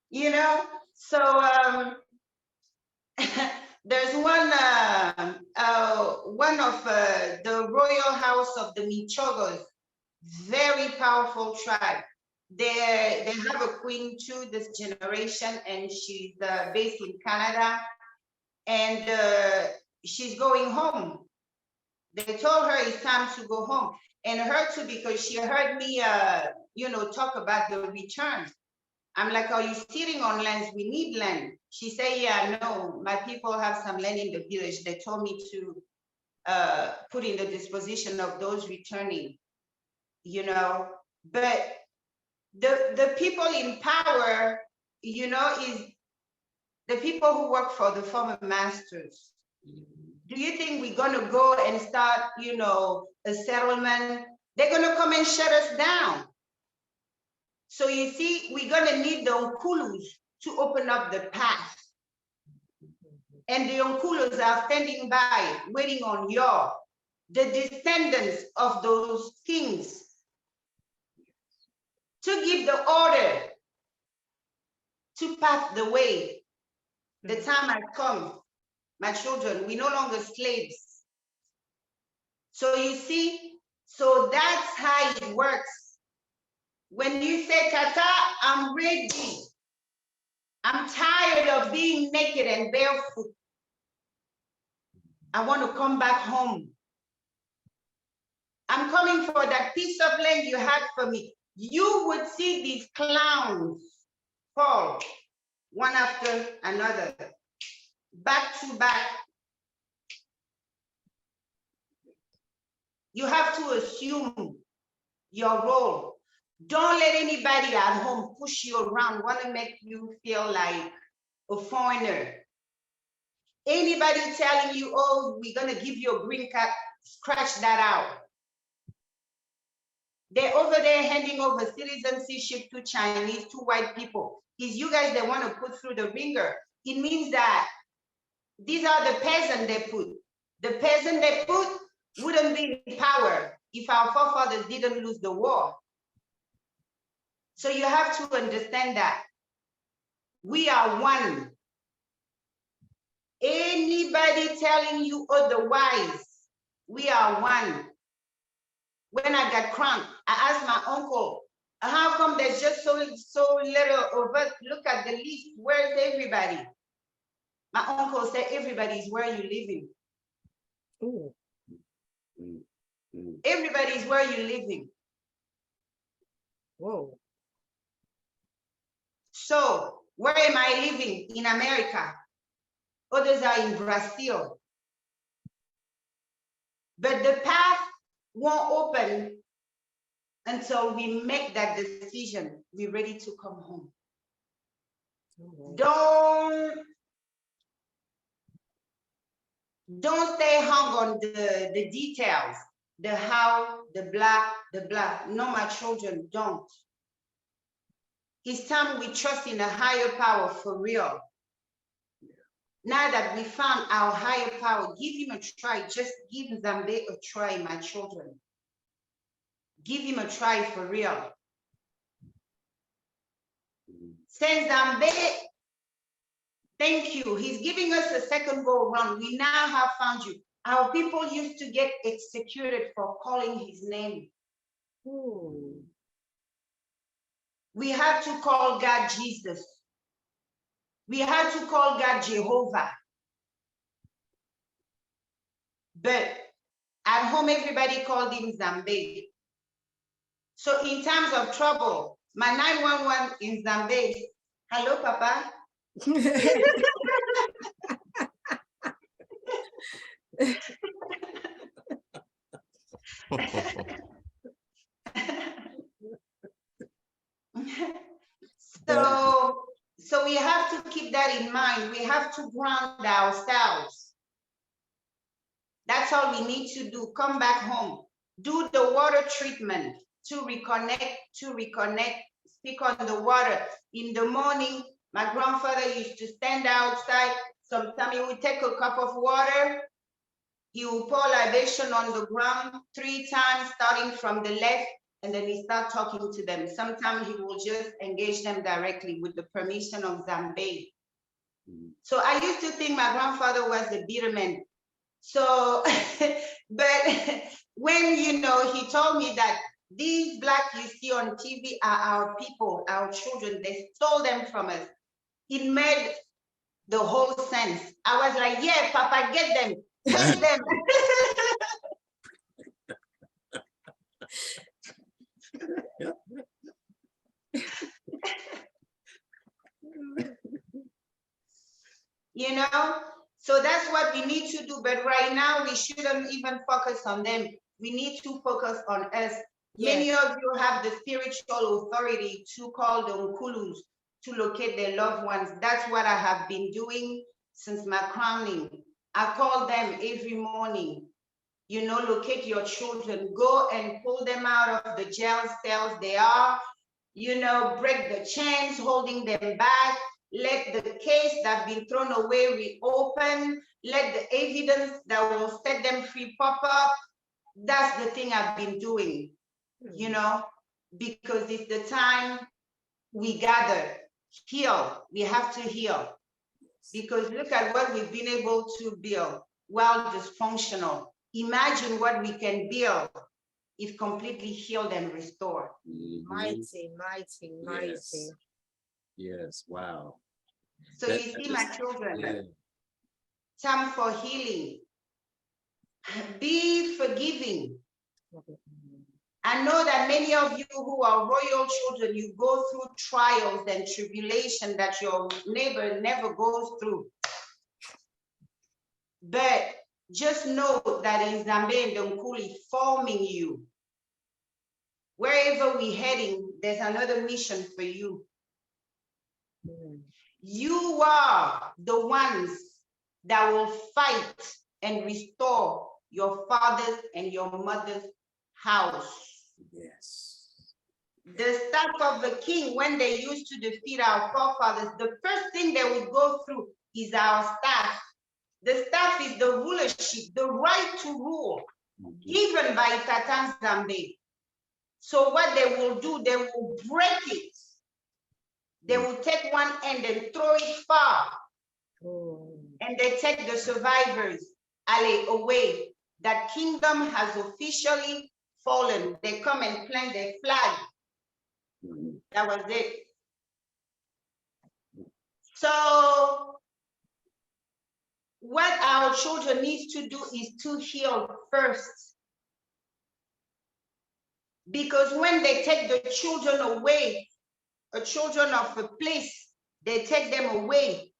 You know, so there's one of the royal house of the Michogos, very powerful tribe. They have a queen too this generation, and she's based in Canada, and she's going home. They told her it's time to go home, and her too, because she heard me you know, talk about the return. I'm like, are you sitting on lands? We need land. She said, yeah, no, my people have some land in the village. They told me to put in the disposition of those returning, you know. But the people in power, you know, is the people who work for the former masters. Do you think we're gonna go and start, you know, a settlement? They're gonna come and shut us down. So you see, we're gonna need the Nkulus to open up the path. And the Nkulus are standing by, waiting on y'all, the descendants of those kings, to give the order to pave the way. The time has come, my children, we no longer slaves. So you see, so that's how it works. When you say, Tata, I'm ready. I'm tired of being naked and barefoot. I want to come back home. I'm coming for that piece of land you had for me. You would see these clowns fall one after another, back to back. You have to assume your role. Don't let anybody at home push you around, want to make you feel like a foreigner. Anybody telling you, oh, we're going to give you a green card, scratch that out. They're over there handing over citizenship to Chinese, to white people. It's you guys that want to put through the ringer. It means that these are the peasants they put. The peasant they put wouldn't be in power if our forefathers didn't lose the war. So you have to understand that we are one. Anybody telling you otherwise, we are one. When I got crowned, I asked my uncle, how come there's just so little of us? Look at the list, where's everybody? My uncle said, everybody's where you living. Ooh. Everybody's where you living. Whoa. So where am I living? In America. Others are in Brazil. But the path won't open until we make that decision. We're ready to come home. Don't stay hung on the details, the how, the blah. No, my children, don't. It's time we trust in a higher power for real. Now that we found our higher power, give him a try. Just give nZambi a try, my children. Give him a try for real. Say, nZambi, thank you. He's giving us a second go around. We now have found you. Our people used to get executed for calling his name. Ooh. We had to call God Jesus. We had to call God Jehovah. But at home, everybody called him nZambi. So in times of trouble, my 911 in nZambi. Hello, Papa. So we have to keep that in mind. We have to ground ourselves. That's all we need to do. Come back home. Do the water treatment to reconnect, speak on the water. In the morning, my grandfather used to stand outside. Sometimes he would take a cup of water. He will pour libation on the ground 3 times, starting from the left, and then he start talking to them. Sometimes he will just engage them directly with the permission of nZambi. So I used to think my grandfather was a bitter man. So, but when, he told me that these black you see on TV are our people, our children, they stole them from us. It made the whole sense. I was like, yeah, Papa, get them, take them. So that's what we need to do. But right now, we shouldn't even focus on them. We need to focus on us. Yes. Many of you have the spiritual authority to call the Nkulus to locate their loved ones. That's what I have been doing since my crowning. I call them every morning. Locate your children. Go and pull them out of the jail cells they are. Break the chains holding them back. Let the case that has been thrown away reopen. Let the evidence that will set them free pop up. That's the thing I've been doing, because it's the time we gather. heal. We have to heal. Because look at what we've been able to build while dysfunctional. Imagine what we can build if completely healed and restored. Mighty, mighty, mighty. Yes. Yes. Wow. So you see, my children, time for healing. Be forgiving. I know that many of you who are royal children, you go through trials and tribulation that your neighbor never goes through. But just know that in nZambi and Nkuli forming you. Wherever we're heading, there's another mission for you. You are the ones that will fight and restore your father's and your mother's house. Yes. The staff of the king, when they used to defeat our forefathers, the first thing they would go through is our staff. The staff is the rulership, the right to rule, given by Tata nZambi. So what they will do, they will break it. They will take one end and throw it far. And they take the survivors away. That kingdom has officially fallen. They come and plant their flag. That was it. So what our children need to do is to heal first. Because when they take the children away, the children of a place, they take them away,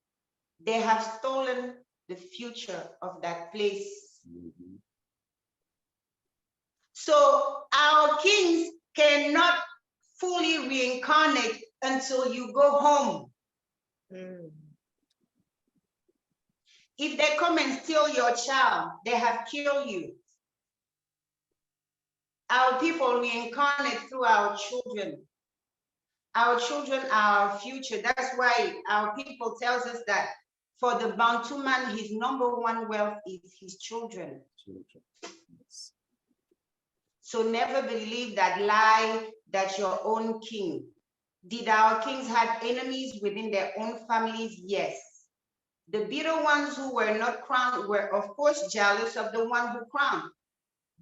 they have stolen the future of that place. So our kings cannot fully reincarnate until you go home. If they come and steal your child, they have killed you. Our people reincarnate through our children. Our children are our future. That's why our people tells us that for the Bantu man, his #1 wealth is his children. Yes. So never believe that lie that your own king. Did our kings have enemies within their own families? Yes. The bitter ones who were not crowned were of course jealous of the one who crowned.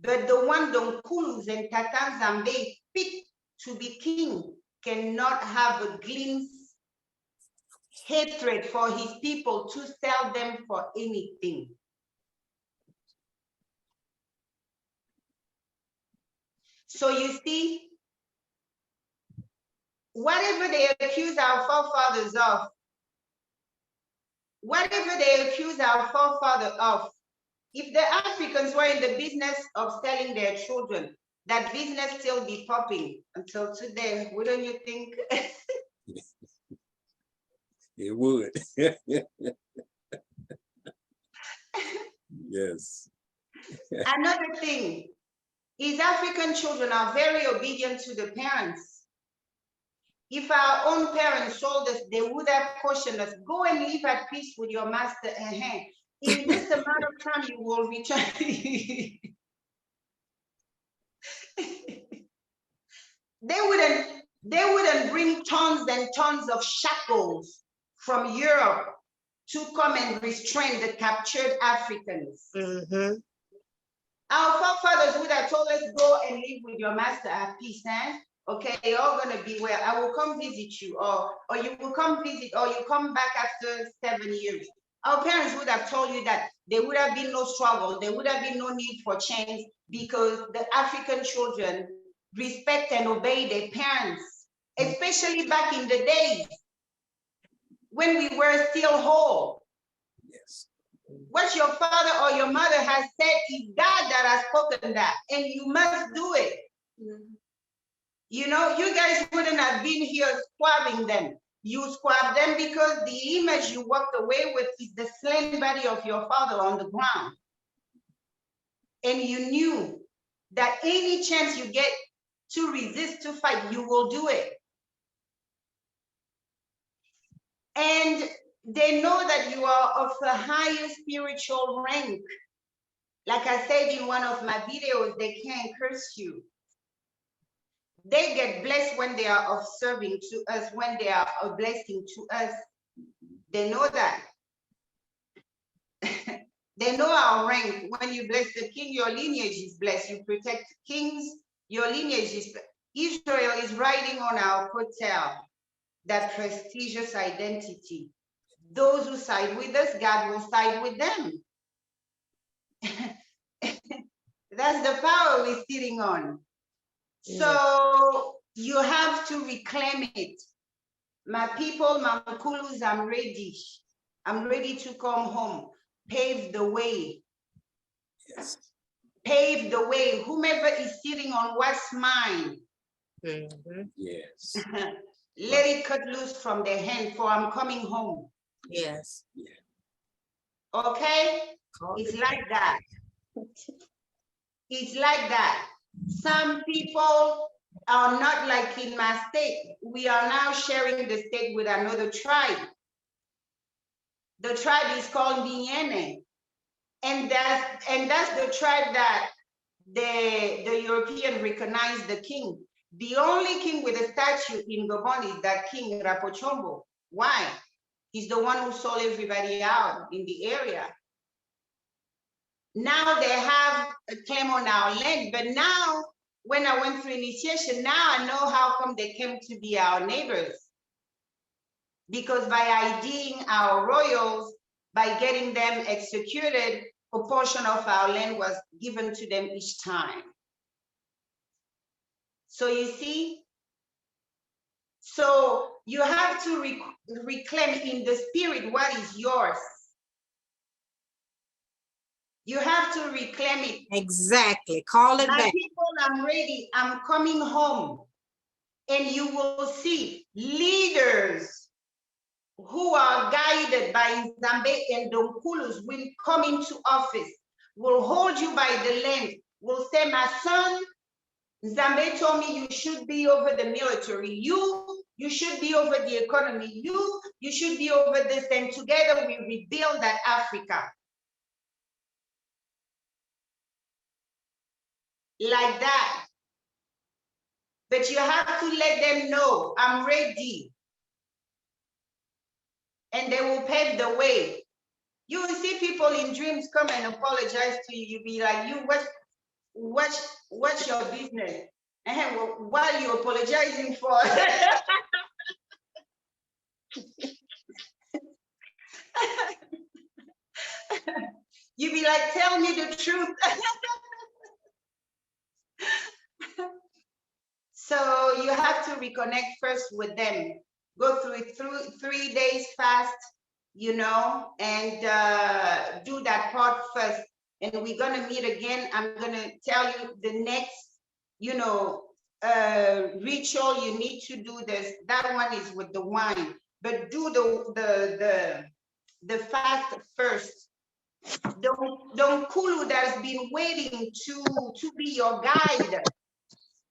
But the one Donkulus and Tata nZambi picked to be king cannot have a glimpse hatred for his people to sell them for anything. So you see, whatever they accuse our forefathers of, if the Africans were in the business of selling their children, that business still be popping until today, wouldn't you think? It would. Yes. Another thing is African children are very obedient to the parents. If our own parents told us, they would have cautioned us, go and live at peace with your master. In this amount of time, you will return. They wouldn't bring tons and tons of shackles from Europe to come and restrain the captured Africans. Our forefathers would have told us, go and live with your master at peace, okay, you're all gonna be well. I will come visit you, or you will come visit, or you come back after 7 years. Our parents would have told you that there would have been no struggle, there would have been no need for change, because the African children respect and obey their parents, especially back in the days when we were still whole. Yes. What your father or your mother has said is God that has spoken that, and you must do it. You know, you guys wouldn't have been here squabbing them. You squab them because the image you walked away with is the slain body of your father on the ground. And you knew that any chance you get to resist, to fight, you will do it. And they know that you are of the highest spiritual rank. Like I said in one of my videos, they can't curse you. They get blessed when they are of serving to us, when they are a blessing to us. They know that. They know our rank. When you bless the king, your lineage is blessed. You protect kings, your lineage is blessed. Israel is riding on our coattail, that prestigious identity. Those who side with us, God will side with them. That's the power we're sitting on. So you have to reclaim it. My people, my Mkulus, I'm ready. I'm ready to come home. Pave the way. Yes. Pave the way. Whomever is sitting on what's mine, Yes. let it cut loose from their hand, for I'm coming home. Yes. Okay? It's like that. It's like that. Some people are not like in my state. We are now sharing the state with another tribe. The tribe is called Ngningone. And that's the tribe that the European recognized the king. The only king with a statue in Gabon is that King Rapochombo. Why? He's the one who sold everybody out in the area. Now they have a claim on our land, but now when I went through initiation, now I know how come they came to be our neighbors. Because by IDing our royals, by getting them executed, a portion of our land was given to them each time. So you see, so you have to reclaim in the spirit what is yours. You have to reclaim it. Exactly. Call it My back. people, I'm ready. I'm coming home. And you will see leaders who are guided by nZambi and Donkulus will come into office, will hold you by the land, will say, my son, nZambi told me you should be over the military. You should be over the economy. You should be over this. And together we rebuild that Africa. Like that. But you have to let them know, I'm ready. And they will pave the way. You will see people in dreams come and apologize to you. You'll be like, what's your business? And what are you apologizing for? You be like, tell me the truth. So you have to reconnect first with them. Go through 3 days fast, you know, and do that part first. And we're gonna meet again. I'm gonna tell you the next, you know, ritual you need to do. This. That one is with the wine, but do the fast first. Don't Kulu that's been waiting to be your guide.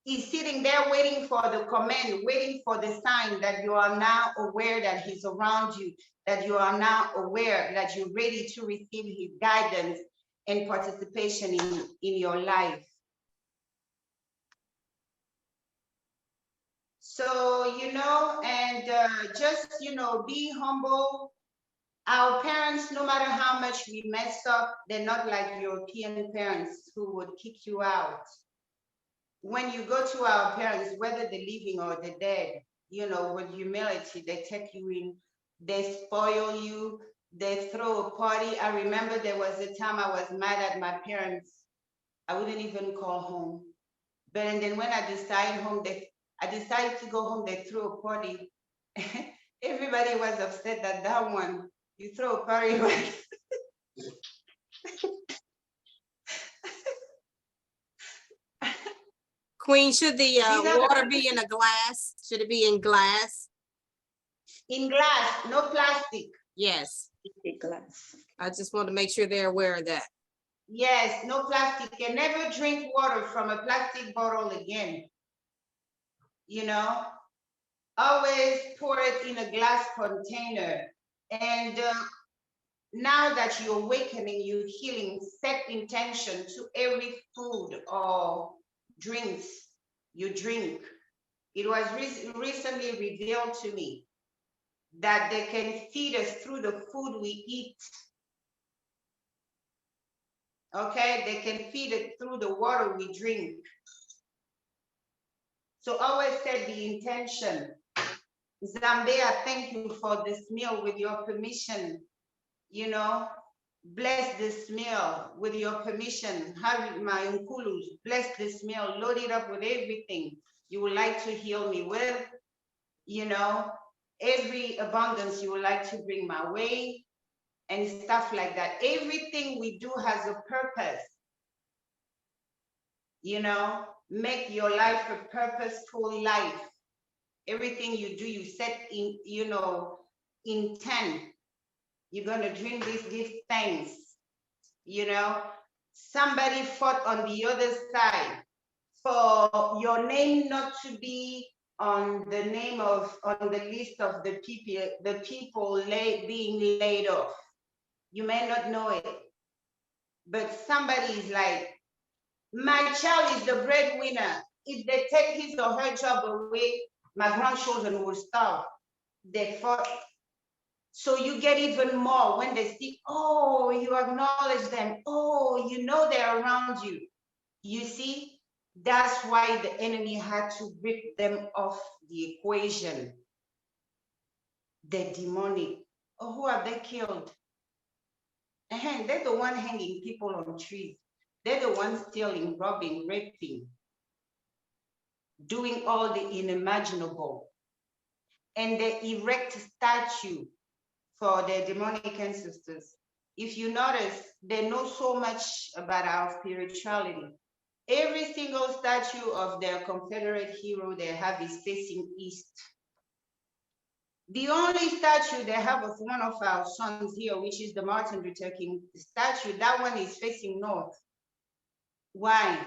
He's sitting there waiting for the command, waiting for the sign that you are now aware that he's around you, that you are now aware that you're ready to receive his guidance and participation in your life. So, you know, and just, you know, be humble. Our parents, no matter how much we mess up, they're not like European parents who would kick you out. When you go to our parents, whether they're living or they're dead, you know, with humility, they take you in, they spoil you, they throw a party. I remember there was a time I was mad at my parents. I wouldn't even call home. But and then when I decided to go home, they threw a party. Everybody was upset that one, you throw a party. Queen, should the water be in a glass? Should it be in glass? In glass, no plastic. Yes. Glass. I just want to make sure they're aware of that. Yes, no plastic. And never drink water from a plastic bottle again. You know, always pour it in a glass container. And now that you're awakening, you're healing, set intention to every food or drinks you drink. It was recently revealed to me that they can feed us through the food we eat. Okay, they can feed it through the water we drink. So always set the intention. Zambia, thank you for this meal. With your permission, you know, bless this meal with your permission. Have my unkulus, bless this meal, load it up with everything you would like to heal me with, you know, every abundance you would like to bring my way and stuff like that. Everything we do has a purpose, you know, make your life a purposeful life. Everything you do, you set in, you know, intent. You're gonna drink this, give thanks. You know, somebody fought on the other side for your name not to be on the name of, on the list of the people being laid off. You may not know it, but somebody is like, my child is the breadwinner. If they take his or her job away, my grandchildren will starve. They fought. So you get even more when they see, oh, you acknowledge them. Oh, you know they're around you. You see, that's why the enemy had to rip them off the equation. The demonic. Oh, who have they killed? And they're the one hanging people on trees. They're the ones stealing, robbing, raping, doing all the unimaginable. And they erect a statue for their demonic ancestors. If you notice, they know so much about our spirituality. Every single statue of their Confederate hero they have is facing east. The only statue they have of one of our sons here, which is the Martin Luther King statue, that one is facing north. Why?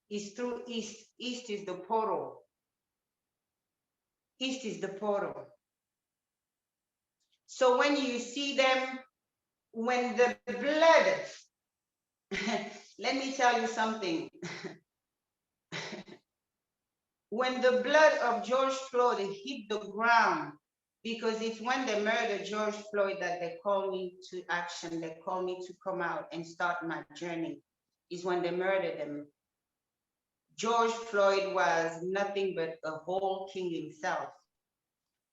It's through east. East is the portal. East is the portal. So when you see them, when the blood, let me tell you something. When the blood of George Floyd hit the ground, because it's when they murdered George Floyd that they call me to action, they call me to come out and start my journey, is when they murdered him. George Floyd was nothing but a whole king himself.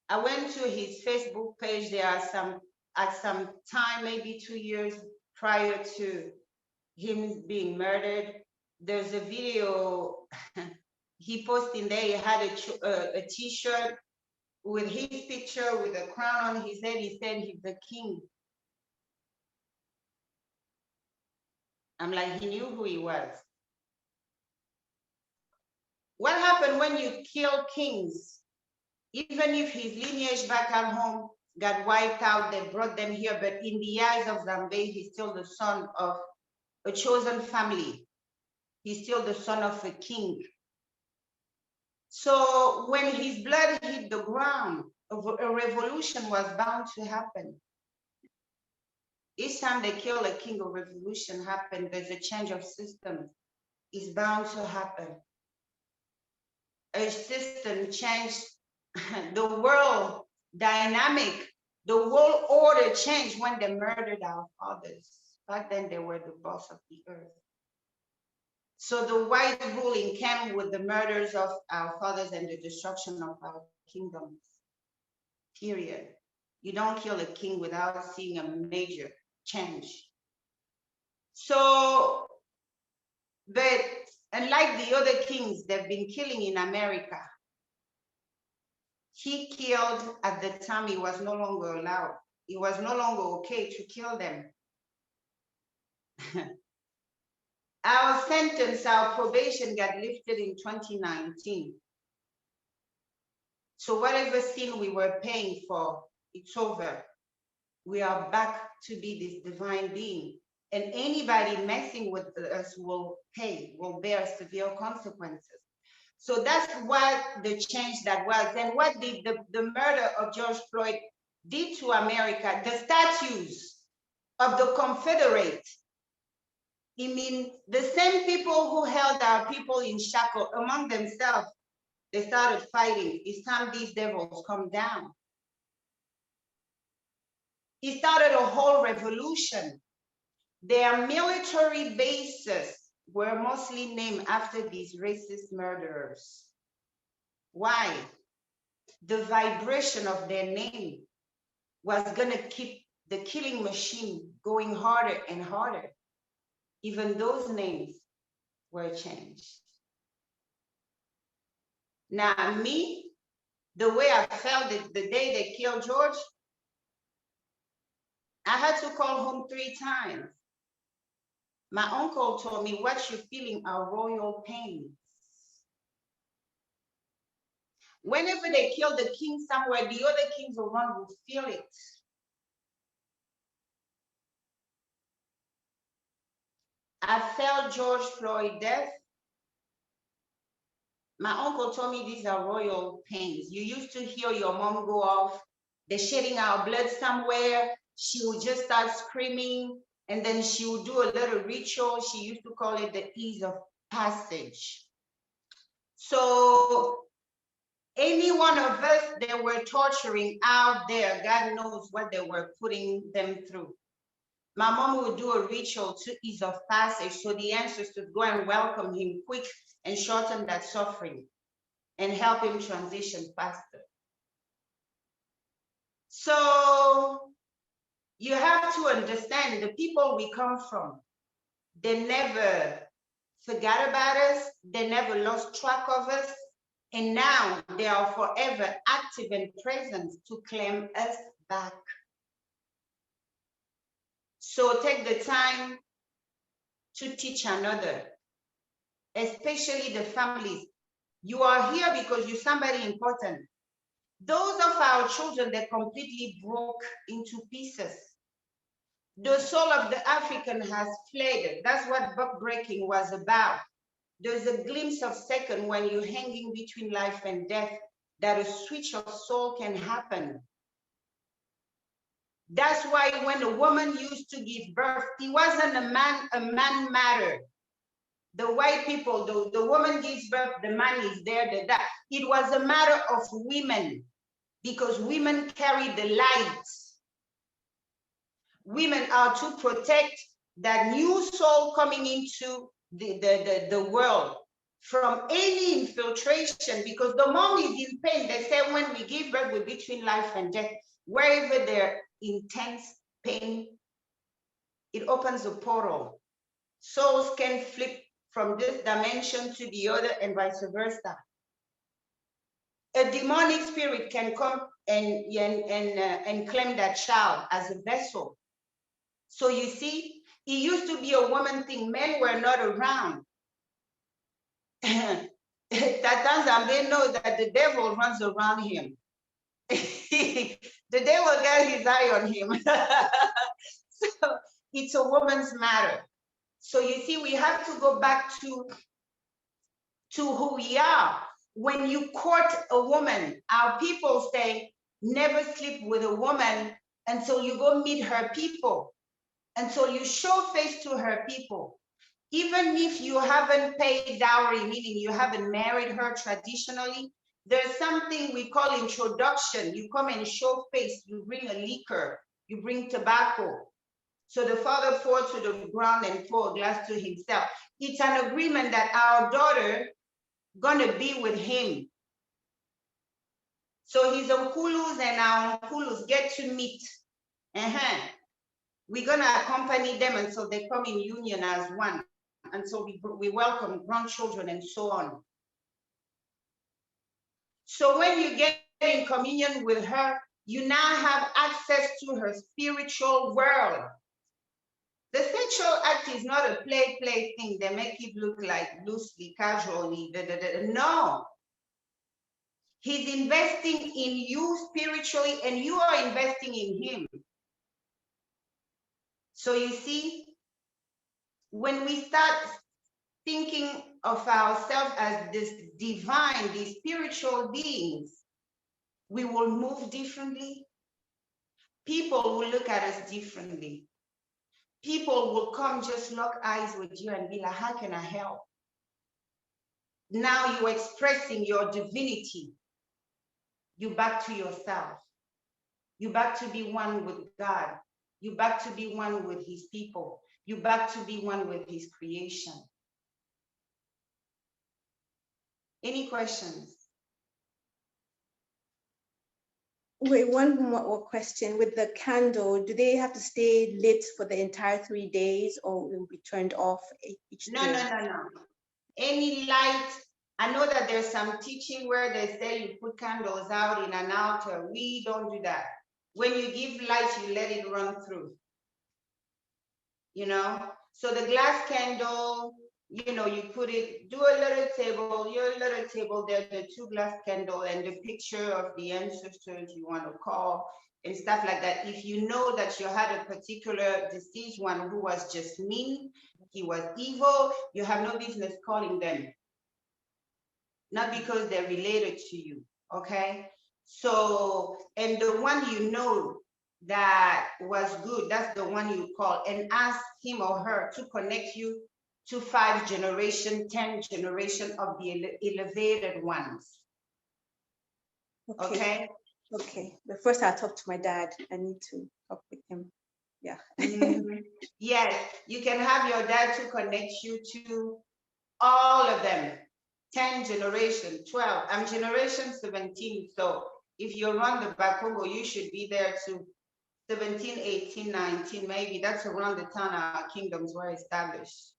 I went to his Facebook page. There are at some time, maybe 2 years prior to him being murdered, there's a video he posted in there. He had a t-shirt with his picture with a crown on his head. He said he's the king. I'm like, he knew who he was. What happened when you kill kings? Even if his lineage back at home got wiped out, they brought them here, but in the eyes of Nzambi, he's still the son of a chosen family. He's still the son of a king. So when his blood hit the ground, a revolution was bound to happen. Each time they kill a king, a revolution happens. There's a change of system. It's bound to happen. A system changed, the world dynamic, the world order changed when they murdered our fathers. Back then they were the boss of the earth. So the white ruling came with the murders of our fathers and the destruction of our kingdoms, period. You don't kill a king without seeing a major change. So, but unlike the other kings they've been killing in America, he killed at the time it was no longer allowed. It was no longer okay to kill them. Our sentence, our probation got lifted in 2019. So whatever sin we were paying for, it's over. We are back to be this divine being. And anybody messing with us will pay, will bear severe consequences. So that's what the change that was. And what did the murder of George Floyd did to America? The statues of the Confederate. I mean, the same people who held our people in shackle among themselves, They started fighting. It's time these devils come down. He started a whole revolution. Their military bases were mostly named after these racist murderers. Why? The vibration of their name was gonna keep the killing machine going harder and harder. Even those names were changed. Now me, the way I felt it the day they killed George, I had to call home 3 times. My uncle told me, what you're feeling are royal pains. Whenever they kill the king somewhere, the other kings around will feel it. I felt George Floyd death. My uncle told me these are royal pains. You used to hear your mom go off, they're shedding our blood somewhere. She would just start screaming, and then she would do a little ritual. She used to call it the ease of passage. So any one of us that were torturing out there, God knows what they were putting them through. My mom would do a ritual to ease of passage so the ancestors go and welcome him quick and shorten that suffering and help him transition faster. So you have to understand the people we come from, they never forgot about us, they never lost track of us, and now they are forever active and present to claim us back. So take the time to teach another, especially the families. You are here because you're somebody important. Those of our children that completely broke into pieces. The soul of the African has fled. That's what book breaking was about. There's a glimpse of second when you're hanging between life and death, that a switch of soul can happen. That's why when a woman used to give birth, it wasn't a man matter. The white people, the woman gives birth, the man is there, that. It was a matter of women, because women carry the light. Women are to protect that new soul coming into the world from any infiltration, because the mom is in pain. They say when we give birth, we're between life and death. Wherever there's intense pain, it opens a portal. Souls can flip from this dimension to the other and vice versa. A demonic spirit can come and claim that child as a vessel. So you see, it used to be a woman thing. Men were not around. Tata nZambi knows that the devil runs around him. The devil got his eye on him. So it's a woman's matter. So you see, we have to go back to who we are. When you court a woman, our people say, never sleep with a woman until you go meet her people, until you show face to her people. Even if you haven't paid dowry, meaning you haven't married her traditionally, there's something we call introduction. You come and show face, you bring a liquor, you bring tobacco. So the father poured to the ground and poured a glass to himself. It's an agreement that our daughter gonna be with him. So his unculus and our unculus get to meet. We're gonna accompany them until they come in union as one, until we welcome grandchildren and so on. So when you get in communion with her, you now have access to her spiritual world. The sexual act is not a play thing. They make it look like loosely, casually, no. He's investing in you spiritually, and you are investing in him. So you see, when we start thinking of ourselves as this divine, these spiritual beings, we will move differently. People will look at us differently. People will come just lock eyes with you and be like, how can I help? now you're expressing your divinity. You back to yourself. You back to be one with God. You back to be one with his people. You back to be one with his creation. Any questions? Wait, one more question. With the candle, do they have to stay lit for the entire 3 days, or will be turned off each No, day? no. Any light. I know that there's some teaching where they say you put candles out in an altar. We don't do that. When you give light, you let it run through. You know, so the glass candle, you know, you put it, do a little table, your little table there, the 2 glass candle and the picture of the ancestors you want to call and stuff like that. If you know that you had a particular deceased one who was just mean, he was evil, you have no business calling them. Not because they're related to you, okay? So, and the one you know that was good, that's the one you call and ask him or her to connect you to 5 generation, 10 generation of the elevated ones. Okay. Okay. But first I'll talk to my dad. I need to talk with him. Yeah. Yes, you can have your dad to connect you to all of them. 10 generation, 12. I'm generation 17. So if you're on the Bakongo, you should be there too. 17, 18, 19, maybe that's around the time our kingdoms were established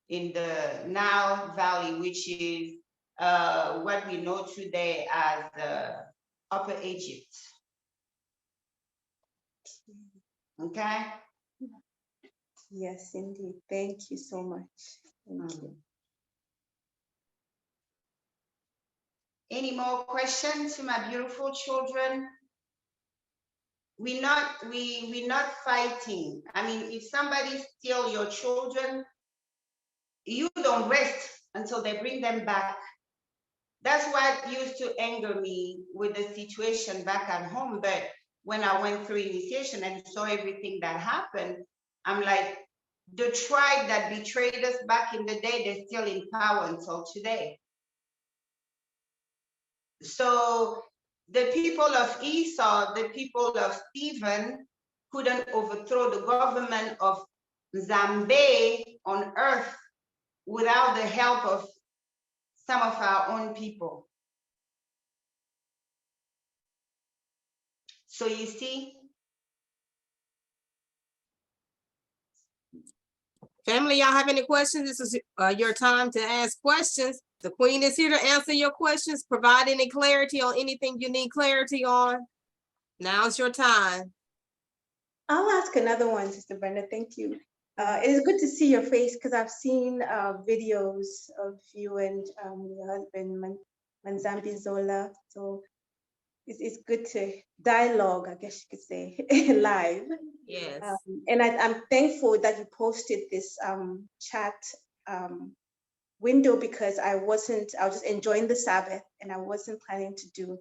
in the Nile Valley, which is what we know today as Upper Egypt. Okay? Yes, indeed. Thank you so much. Thank you. Any more questions to my beautiful children? We're not fighting. I mean, if somebody steals your children, you don't rest until they bring them back. That's what used to anger me with the situation back at home. But when I went through initiation and saw everything that happened, I'm like, the tribe that betrayed us back in the day, they're still in power until today. So the people of Esau, the people of Stephen, couldn't overthrow the government of nZambi on earth without the help of some of our own people. So you see? Family, y'all have any questions? This is your time to ask questions. The queen is here to answer your questions, provide any clarity on anything you need clarity on. Now's your time. I'll ask another one, Sister Brenda. Thank you. It is good to see your face because I've seen videos of you and your husband, nZambi Zola. So it's good to dialogue, I guess you could say, live. Yes. And I'm thankful that you posted this chat window because I was just enjoying the Sabbath and I wasn't planning to do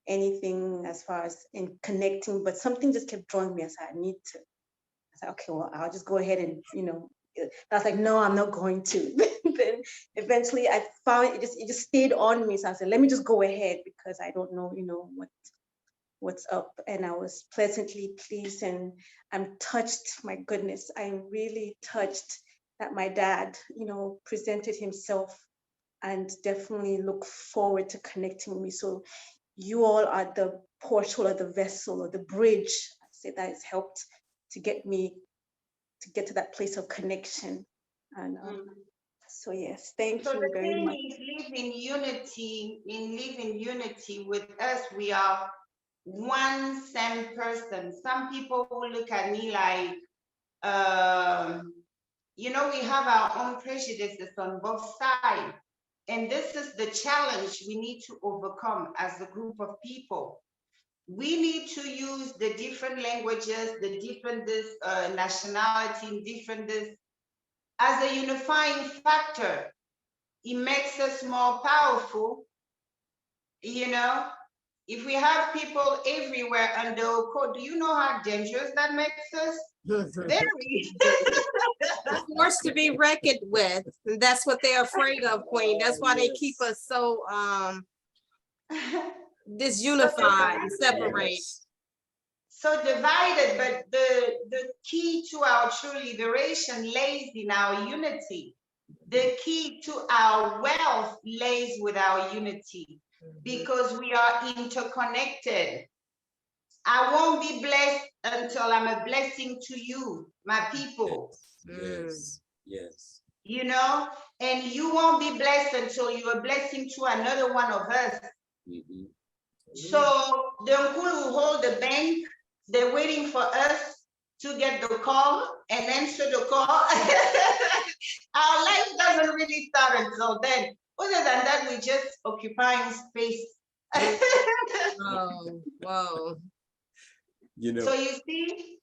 anything as far as in connecting, but something just kept drawing me. I said, I said, okay, well, I'll just go ahead and, I was like, no, I'm not going to. Then eventually I found it just stayed on me. So I said, let me just go ahead because I don't know, what's up. And I was pleasantly pleased and I'm touched, my goodness, I'm really touched that my dad, presented himself and definitely look forward to connecting with me. So you all are the portal or the vessel or the bridge, I say, that has helped to get me to get to that place of connection. And so yes, thank you very much. So the thing is, live in unity with us. We are one same person. Some people will look at me like, we have our own prejudices on both sides. And this is the challenge we need to overcome as a group of people. We need to use the different languages, the different nationality, different as a unifying factor. It makes us more powerful. If we have people everywhere under code, do you know how dangerous that makes us? Very. Forced to be reckoned with. And that's what they're afraid of, Queen. That's why they keep us so disunified and separated. So divided, but the key to our true liberation lays in our unity. The key to our wealth lays with our unity, because we are interconnected. I won't be blessed until I'm a blessing to you, my people. Yes, yes. You know, and you won't be blessed until you're a blessing to another one of us. Mhm. So the Nkulu hold the bank, they're waiting for us to get the call and answer the call. Our life doesn't really start until then. Other than that, we're just occupying space. Oh, whoa. You know. So you see,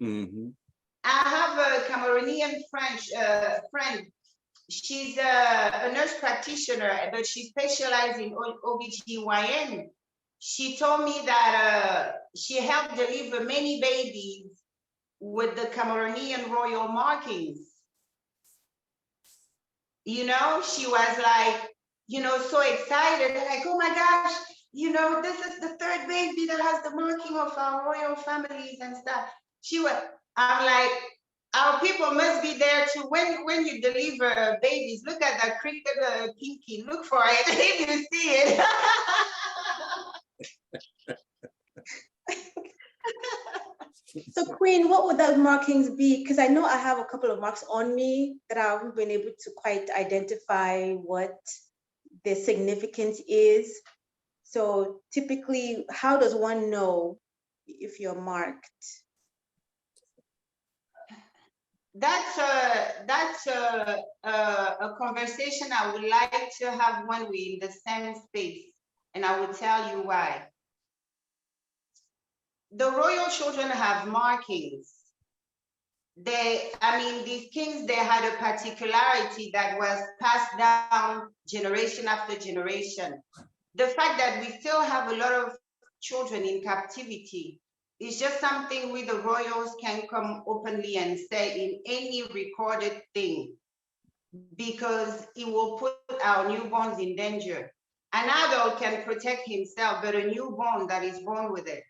Mhm. I have a Cameroonian friend. She's a nurse practitioner, but she specializes in OBGYN. She told me that she helped deliver many babies with the Cameroonian royal markings. You know, she was like, you know, so excited, like, oh my gosh, you know, this is the third baby that has the marking of our royal families and stuff. I'm like, our people must be there too. When you deliver babies, look at that cricket pinky, look for it if you see it. So Queen, what would those markings be? Because I know I have a couple of marks on me that I haven't been able to quite identify what their significance is. So typically, how does one know if you're marked? That's a conversation I would like to have when we're in the same space, and I will tell you why. The royal children have markings. These kings, they had a particularity that was passed down generation after generation. The fact that we still have a lot of children in captivity is just something we, the royals, can come openly and say in any recorded thing, because it will put our newborns in danger. An adult can protect himself, but a newborn that is born with it,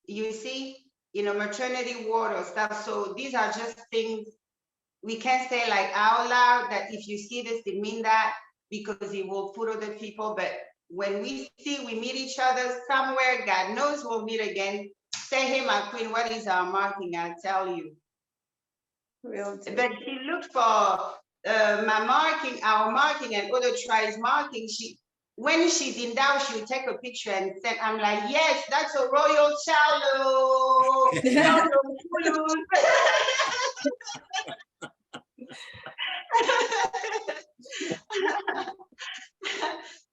you see, maternity ward or stuff. So these are just things we can't say like out loud that if you see this, it mean that, because it will put other people. But when we meet each other somewhere, God knows we'll meet again. Say, hey, my queen, what is our marking? I'll tell you. But she looked for my marking, our marking, and other tribes' marking. When she's in doubt, she'll take a picture and send. I'm like, yes, that's a royal child.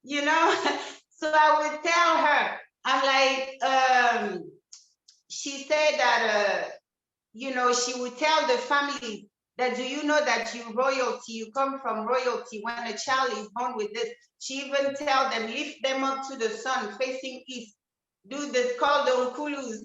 You know, so I would tell her, I'm like, she said that, she would tell the family that, do you know that you royalty, you come from royalty when a child is born with this. She even tell them, lift them up to the sun facing east. Do this, call the Nkulus.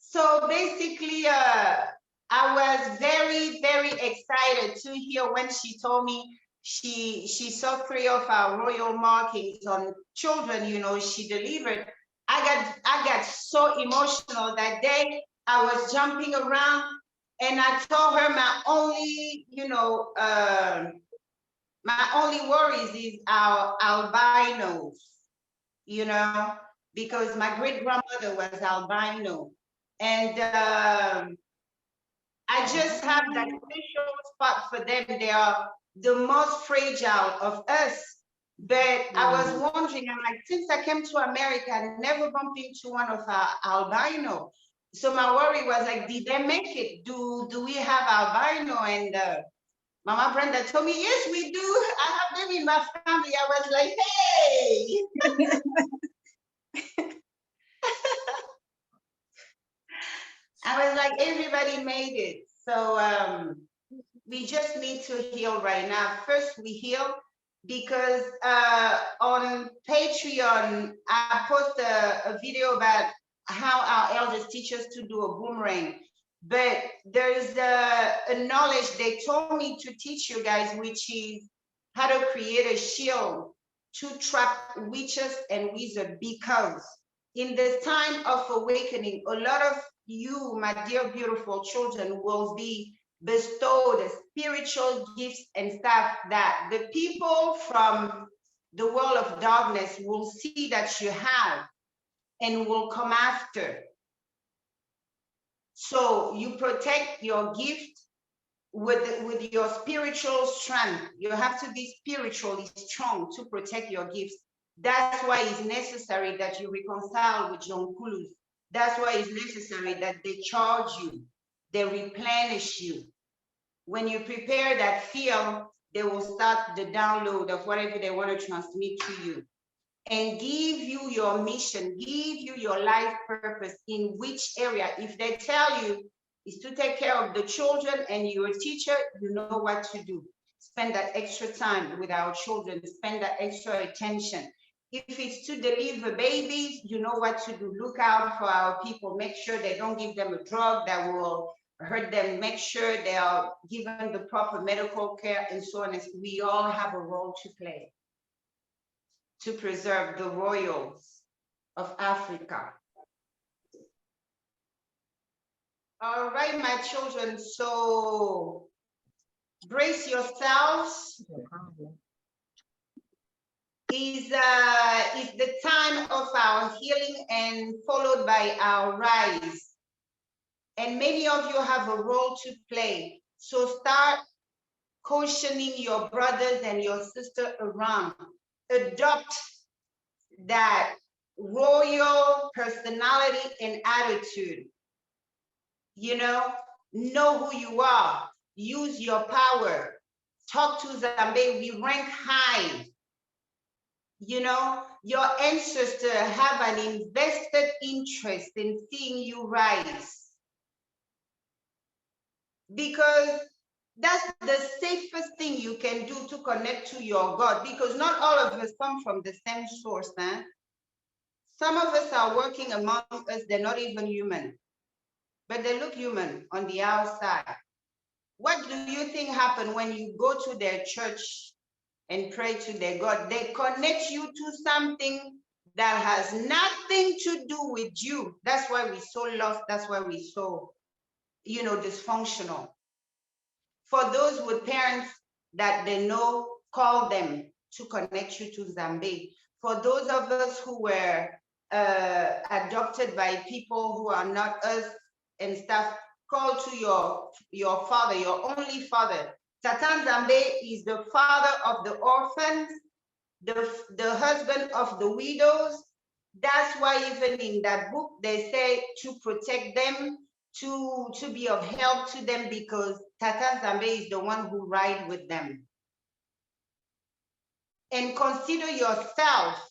So basically, I was very, very excited to hear when she told me she saw 3 of our royal markings on children, she delivered. I got so emotional that day. I was jumping around, and I told her my only worries is our albinos, because my great grandmother was albino. And I just have that special spot for them. They are the most fragile of us. But I was wondering, I'm like, since I came to America, I never bumped into one of our albino. So my worry was like, did they make it? Do we have albino? And Mama Brenda told me, yes, we do. I have them in my family. I was like, hey. I was like, everybody made it. So we just need to heal right now. First, we heal because on Patreon, I post a video about how our elders teach us to do a boomerang. But there's a knowledge they told me to teach you guys, which is how to create a shield to trap witches and wizards, because in the time of awakening, a lot of you, my dear beautiful children, will be bestowed spiritual gifts and stuff that the people from the world of darkness will see that you have and will come after. So you protect your gift with your spiritual strength. You have to be spiritually strong to protect your gifts. That's why it's necessary that you reconcile with your Nkulus. That's why it's necessary that they charge you, they replenish you. When you prepare that field, they will start the download of whatever they want to transmit to you and give you your mission, give you your life purpose in which area. If they tell you is to take care of the children and you're a teacher, you know what to do. Spend that extra time with our children, spend that extra attention. If it's to deliver babies, you know what to do. Look out for our people, make sure they don't give them a drug that will hurt them, make sure they are given the proper medical care and so on. We all have a role to play to preserve the royals of Africa. All right, my children, so brace yourselves. Is the time of our healing and followed by our rise. And many of you have a role to play. So start cautioning your brothers and your sisters around. Adopt that royal personality and attitude. You know who you are. Use your power. Talk to Nzambi. We rank high. You know, your ancestors have an invested interest in seeing you rise. Because that's the safest thing you can do to connect to your God, because not all of us come from the same source. Huh? Some of us are working among us, they're not even human, but they look human on the outside. What do you think happened when you go to their church and pray to their God? They connect you to something that has nothing to do with you. That's why we're so lost. That's why we're so, dysfunctional. For those with parents that they know, call them to connect you to Nzambi. For those of us who were adopted by people who are not us and stuff, call to your father, your only father. Tata Nzambi is the father of the orphans, the husband of the widows. That's why even in that book, they say to protect them, to be of help to them, because Tata Nzambi is the one who rides with them. And consider yourself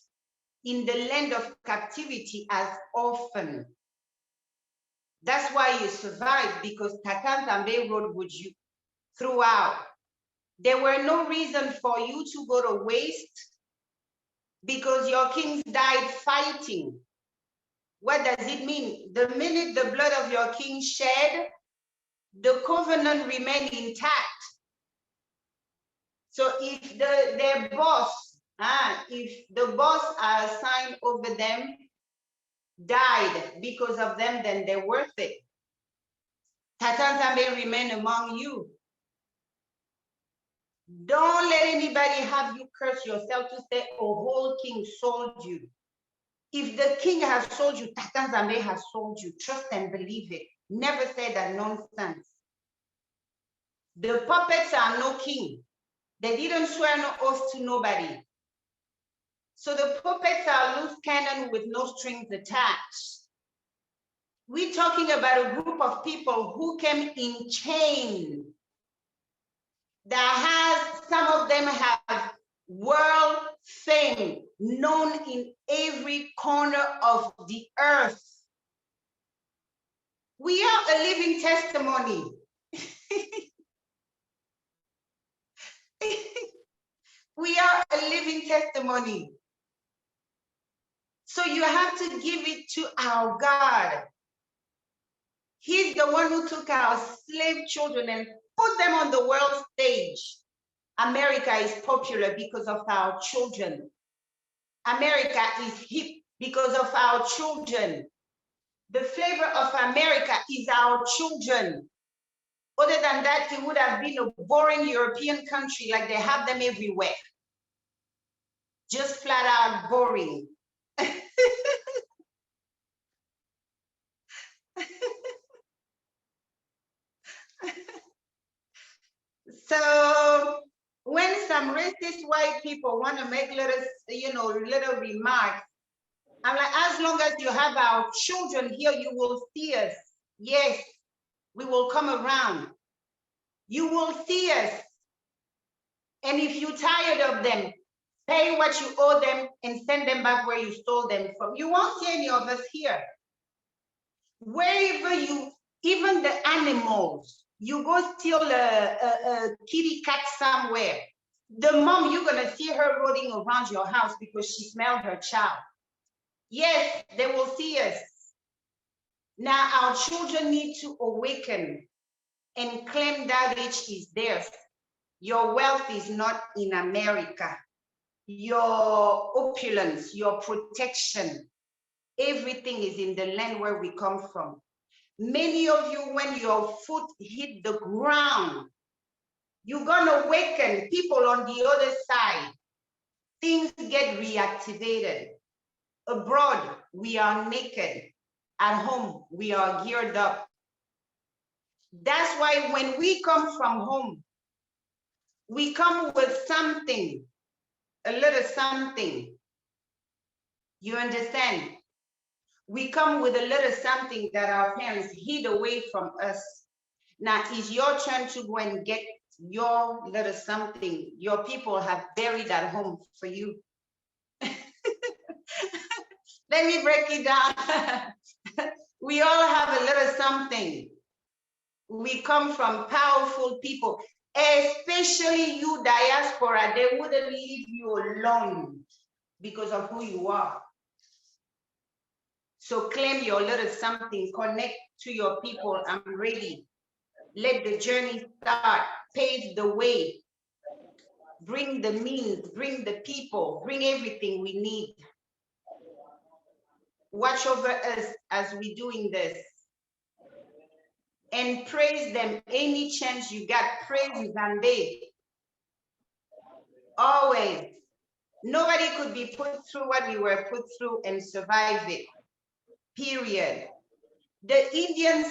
in the land of captivity as orphan. That's why you survived, because Tata Nzambi rode with you throughout. There were no reason for you to go to waste, because your kings died fighting. What does it mean? The minute the blood of your king shed, the covenant remained intact. So if their boss, if the boss assigned over them died because of them, then they're worth it. Tata Nzambi remain among you. Don't let anybody have you curse yourself to say a whole king sold you. If the king has sold you, Tata Nzambi has sold you. Trust and believe it. Never say that nonsense. The puppets are no king. They didn't swear no oath to nobody. So the puppets are loose cannon with no strings attached. We're talking about a group of people who came in chains. Some of them have world fame, known in every corner of the earth. We are a living testimony. We are a living testimony. So you have to give it to our God. He's the one who took our slave children and put them on the world stage. America is popular because of our children. America is hip because of our children. The flavor of America is our children. Other than that, it would have been a boring European country like they have them everywhere. Just flat out boring. So when some racist white people want to make little remarks, I'm like, as long as you have our children here, you will see us. Yes, we will come around. You will see us. And if you're tired of them, pay what you owe them and send them back where you stole them from. You won't see any of us here. Wherever you, even the animals, you go steal a kitty cat somewhere. The mom, you're going to see her rolling around your house because she smelled her child. Yes, they will see us. Now our children need to awaken and claim that which is theirs. Your wealth is not in America. Your opulence, your protection, everything is in the land where we come from. Many of you, when your foot hit the ground, you're gonna awaken people on the other side. Things get reactivated. Abroad, we are naked. At home, we are geared up. That's why when we come from home, we come with something, a little something. You understand? We come with a little something that our parents hid away from us. Now it's your turn to go and get your little something your people have buried at home for you. Let me break it down. We all have a little something. We come from powerful people, especially you diaspora. They wouldn't leave you alone because of who you are. So claim your little something, connect to your people. I'm ready. Let the journey start, pave the way, bring the means, bring the people, bring everything we need. Watch over us as we're doing this. And praise them any chance you got. Praise nZambi. Always. Nobody could be put through what we were put through and survive it. Period. The Indians,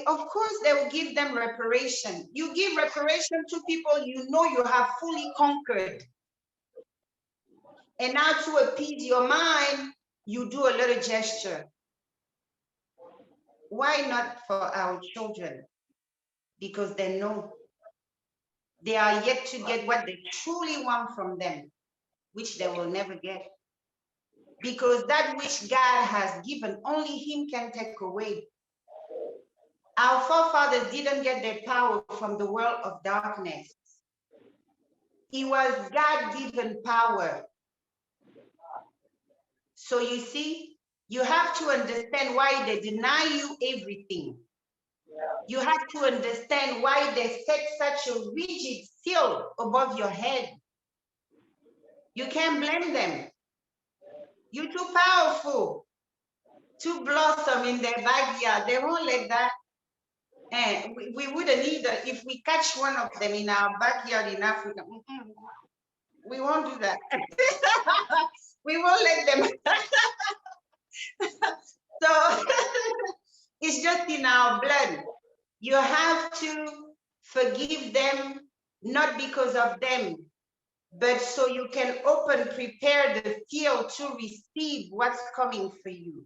of course, they will give them reparation. You give reparation to people you know you have fully conquered. And now to appease your mind, you do a little gesture. Why not for our children? Because they know they are yet to get what they truly want from them, which they will never get. Because that which God has given, only Him can take away. Our forefathers didn't get their power from the world of darkness. It was God-given power. So you see, you have to understand why they deny you everything. You have to understand why they set such a rigid seal above your head. You can't blame them. You're too powerful to blossom in their backyard. They won't let that. And we wouldn't either. If we catch one of them in our backyard in Africa, we won't do that. We won't let them. So it's just in our blood. You have to forgive them, not because of them, but so you can prepare the field to receive what's coming for you.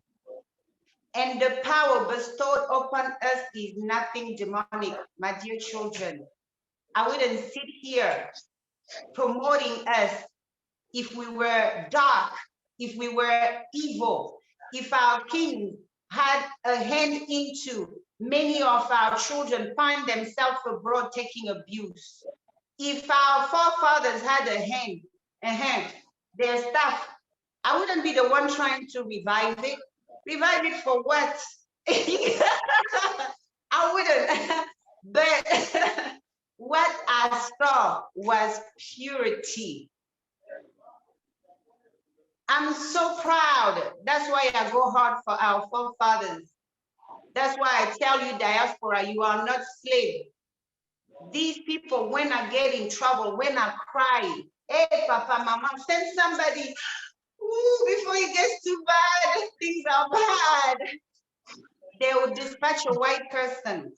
And the power bestowed upon us is nothing demonic, my dear children. I wouldn't sit here promoting us if we were dark, if we were evil, if our king had a hand into many of our children find themselves abroad taking abuse. If our forefathers had a hand, their staff I wouldn't be the one trying to revive it. Revive it for what? I wouldn't. But what I saw was purity. I'm so proud. That's why I go hard for our forefathers. That's why I tell you, diaspora, you are not slaves. These people, when I get in trouble, when I cry, hey, Papa, Mama, send somebody. Ooh, before it gets too bad, things are bad. They will dispatch a white person.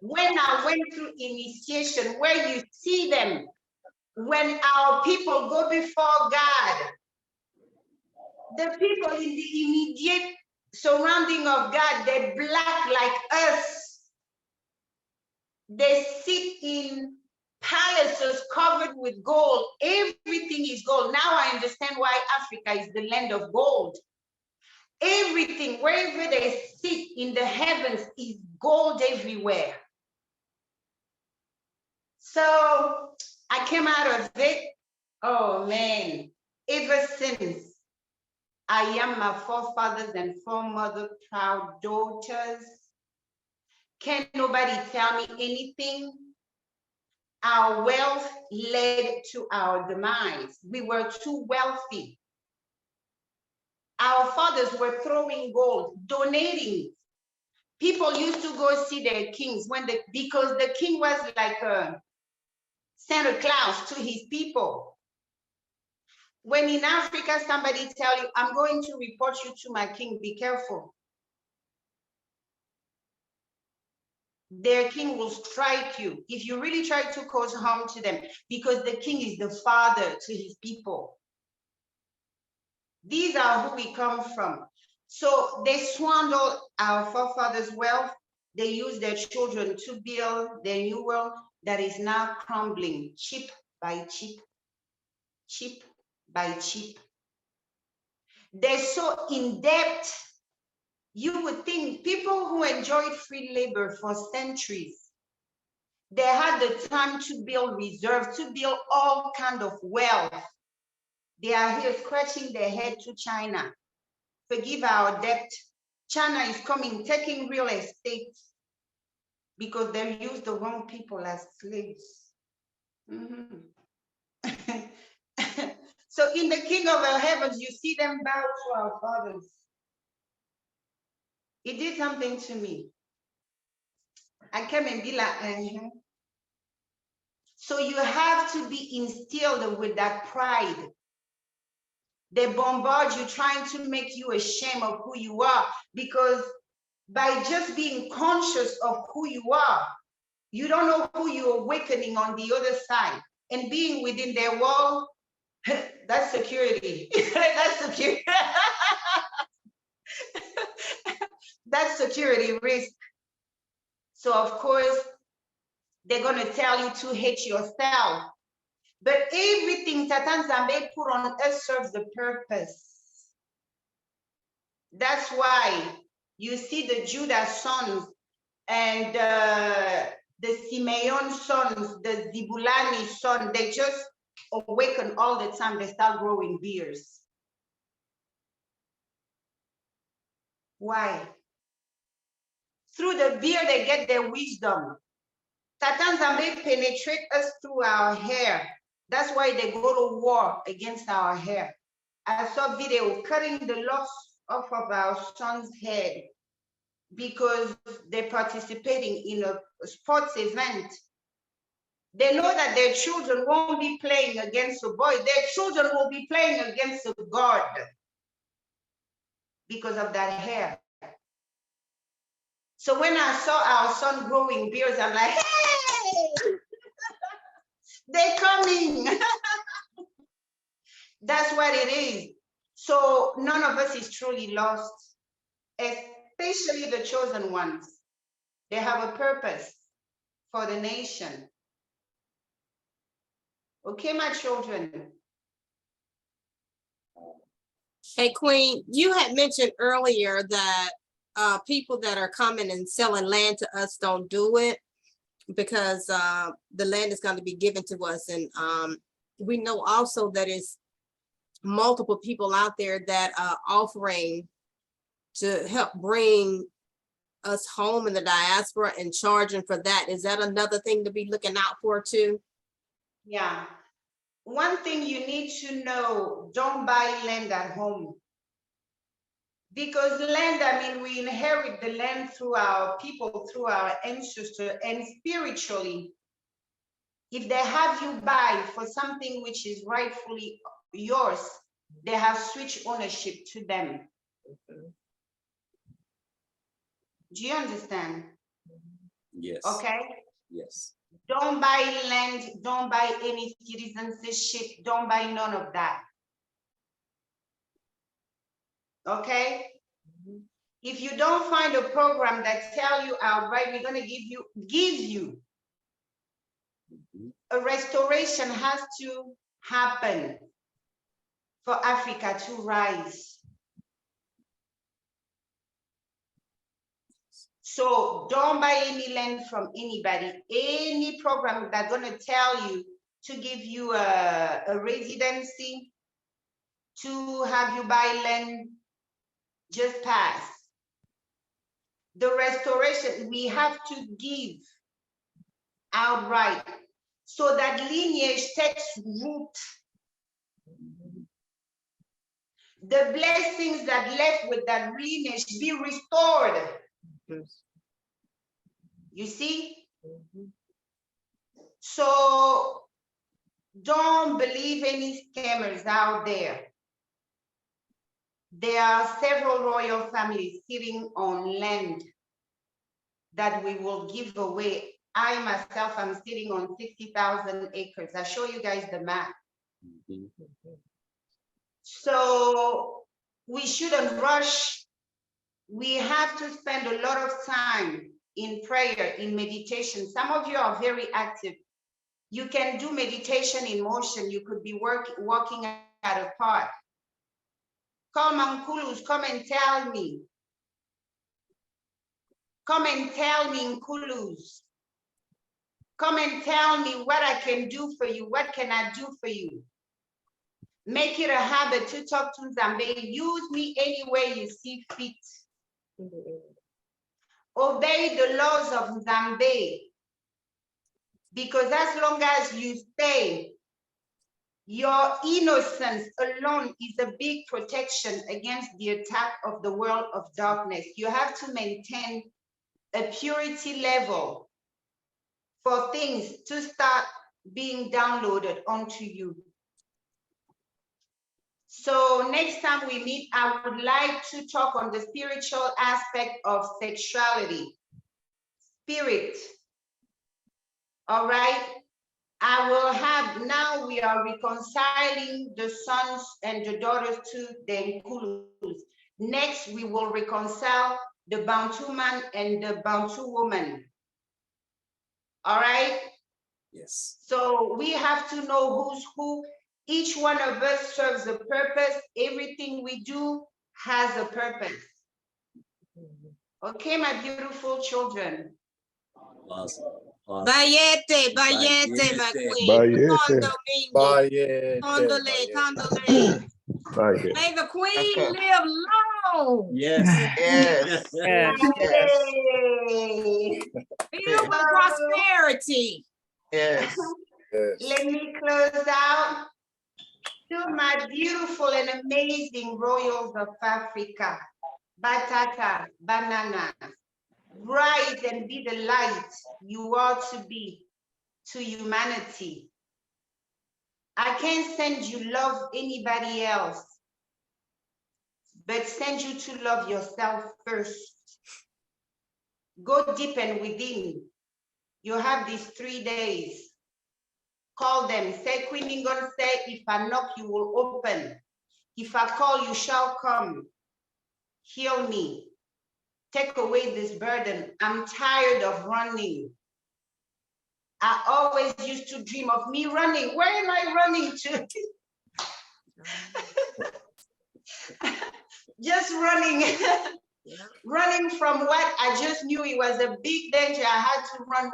When I went through initiation, where you see them, when our people go before God, the people in the immediate surrounding of God, they're black like us. They sit in palaces covered with gold. Everything is gold. Now I understand why Africa is the land of gold. Everything, wherever they sit in the heavens, is gold everywhere. So I came out of it. Oh man, ever since I am my forefathers and foremothers' proud daughters. Can't nobody tell me anything. Our wealth led to our demise. We were too wealthy. Our fathers were throwing gold, donating. People used to go see their kings because the king was like a Santa Claus to his people. When in Africa, somebody tell you, I'm going to report you to my king, be careful. Their king will strike you if you really try to cause harm to them, because the king is the father to his people. These are who we come from. So they swindled our forefathers' wealth. They used their children to build their new world that is now crumbling, chip by chip, chip by chip. They're so in debt. You would think people who enjoyed free labor for centuries, they had the time to build reserves, to build all kinds of wealth. They are here scratching their head to China. Forgive our debt. China is coming, taking real estate because they use the wrong people as slaves. So in the King of the Heavens, you see them bow to our fathers. It did something to me. I came and be like, So you have to be instilled with that pride. They bombard you, trying to make you ashamed of who you are, because by just being conscious of who you are, you don't know who you're awakening on the other side. And being within their wall, that's security. That's security. That's security risk. So of course, they're going to tell you to hate yourself. But everything Tata nZambi put on us serves the purpose. That's why you see the Judah sons and the Simeon sons, the Zebulani sons, they just awaken all the time. They start growing beards. Why? Through the beard, they get their wisdom. Tata nZambi penetrate us through our hair. That's why they go to war against our hair. I saw video cutting the locks off of our son's head because they're participating in a sports event. They know that their children won't be playing against a boy. Their children will be playing against a god because of that hair. So when I saw our son growing beards, I'm like, hey, they're coming. That's what it is. So none of us is truly lost, especially the chosen ones. They have a purpose for the nation. Okay, my children. Hey, Queen, you had mentioned earlier that people that are coming and selling land to us don't do it because the land is going to be given to us. And we know also that it's multiple people out there that are offering to help bring us home in the diaspora and charging for that. Is that another thing to be looking out for too? Yeah. One thing you need to know, don't buy land at home. Because land, I mean, we inherit the land through our people, through our ancestors, and spiritually, if they have you buy for something which is rightfully yours, they have switched ownership to them. Do you understand? Yes. Okay. Yes. Don't buy land, don't buy any citizenship, don't buy none of that. Okay? If you don't find a program that tell you outright, we're gonna give you a restoration has to happen for Africa to rise. So don't buy any land from anybody. Any program that's gonna tell you to give you a residency, to have you buy land, just pass. The restoration, we have to give outright so that lineage takes root. The blessings that left with that lineage be restored. You see? So don't believe any scammers out there. There are several royal families sitting on land that we will give away. I myself am sitting on 60,000 acres. I'll show you guys the map. So we shouldn't rush. We have to spend a lot of time in prayer, in meditation. Some of you are very active. You can do meditation in motion. You could be walking at a park. Come, Nkulus, come and tell me. Come and tell me, Nkulus. Come and tell me what I can do for you. What can I do for you? Make it a habit to talk to nZambi. Use me any way you see fit. Obey the laws of nZambi. Because as long as you stay, your innocence alone is a big protection against the attack of the world of darkness. You have to maintain a purity level for things to start being downloaded onto you. So next time we meet, I would like to talk on the spiritual aspect of sexuality, spirit. All right. I will have, now we are reconciling the sons and the daughters to the Nkulus. Next, we will reconcile the Bantu man and the Bantu woman. All right? Yes. So we have to know who's who. Each one of us serves a purpose. Everything we do has a purpose. Okay, my beautiful children. Awesome. Bayete, bayete, my queen. Bayete. Bayete. Condole. Bayete. May the queen live long. Yes. Yes. Yes. Yes. Filled with prosperity. Yes. Yes. Let me close out to my beautiful and amazing royals of Africa. Batata, banana, rise and be the light you are to be to humanity. I can't send you love anybody else, but send you to love yourself first. Go deep and within. You have these 3 days. Call them. Say, Queen Ngningone, say, if I knock, you will open. If I call, you shall come. Heal me. Take away this burden. I'm tired of running. I always used to dream of me running. Where am I running to? Just running. Running from what I just knew it was a big danger. I had to run.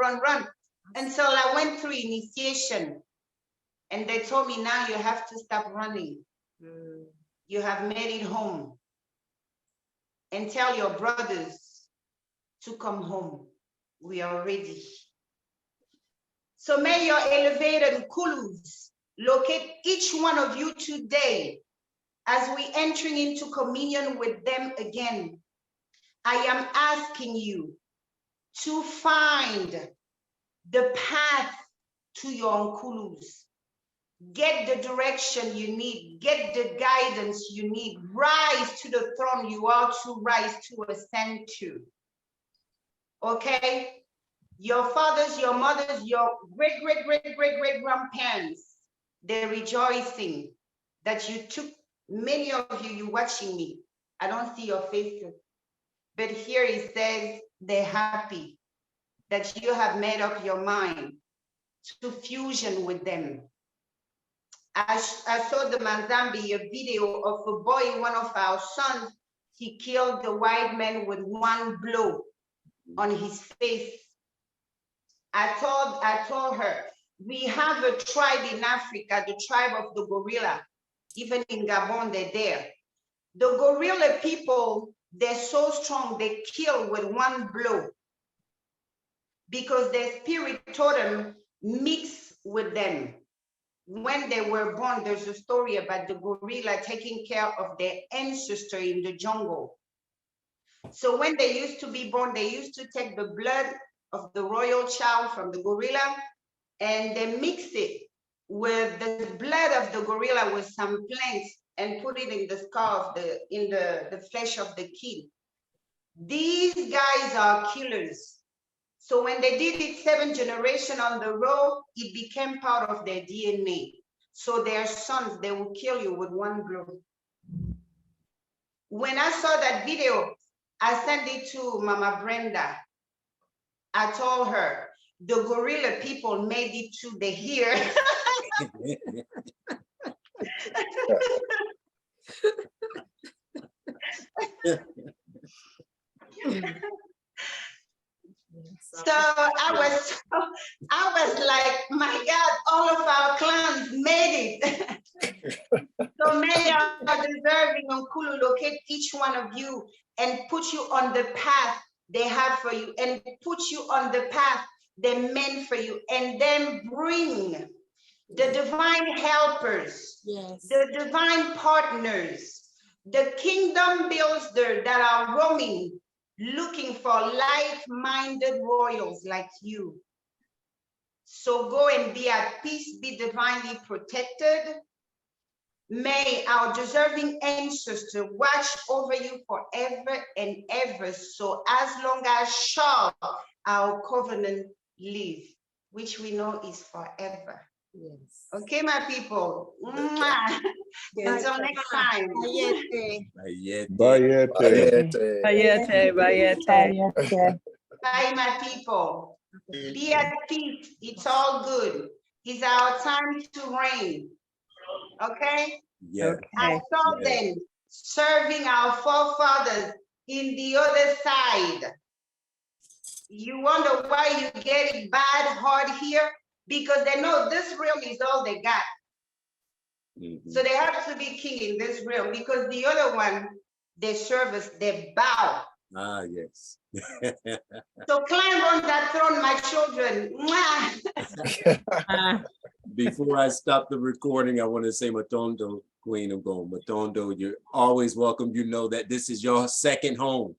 Until I went through initiation. And they told me, now you have to stop running. Mm. You have made it home. And tell your brothers to come home. We are ready. So may your elevated Nkulus locate each one of you today as we entering into communion with them again. I am asking you to find the path to your Nkulus. Get the direction you need, get the guidance you need, rise to the throne you are to rise to ascend to. Okay? Your fathers, your mothers, your great grandparents, they're rejoicing that you took, many of you watching me. I don't see your faces, but here it says they're happy that you have made up your mind to fusion with them. I saw the nZambi, a video of a boy, one of our sons, he killed the white man with one blow on his face. I told her, we have a tribe in Africa, the tribe of the gorilla. Even in Gabon, they're there. The gorilla people, they're so strong, they kill with one blow because their spirit told them mix with them. When they were born, there's a story about the gorilla taking care of their ancestor in the jungle. So when they used to be born, they used to take the blood of the royal child from the gorilla and they mix it with the blood of the gorilla with some plants and put it in the skull of the flesh of the kid. These guys are killers. So when they did it 7 generations on the road, it became part of their DNA. So their sons, they will kill you with one blow. When I saw that video, I sent it to Mama Brenda. I told her, the gorilla people made it to the here. So I was like, my God, all of our clans made it. So may our deserving Nkulu locate each one of you and put you on the path they have for you and put you on the path they meant for you, and then bring the divine helpers, Yes. the divine partners, the kingdom builders that are roaming, looking for like-minded royals like you. So go and be at peace, be divinely protected. May our deserving ancestor watch over you forever and ever. So as long as shall our covenant live, which we know is forever. Yes. Okay, my people. Mwah. Until next time. Bayete. Bayete. Bayete. Bye, my people. Be at peace. It's all good. It's our time to reign. Okay? Yeah. I saw them serving our forefathers in the other side. You wonder why you get it bad hard here? Because they know this realm is all they got. So they have to be king in this realm because the other one, they service, they bow. Ah, yes. So climb on that throne, my children. Mwah. Before I stop the recording, I want to say Matondo, Queen of Gold. Matondo, you're always welcome. You know that this is your second home.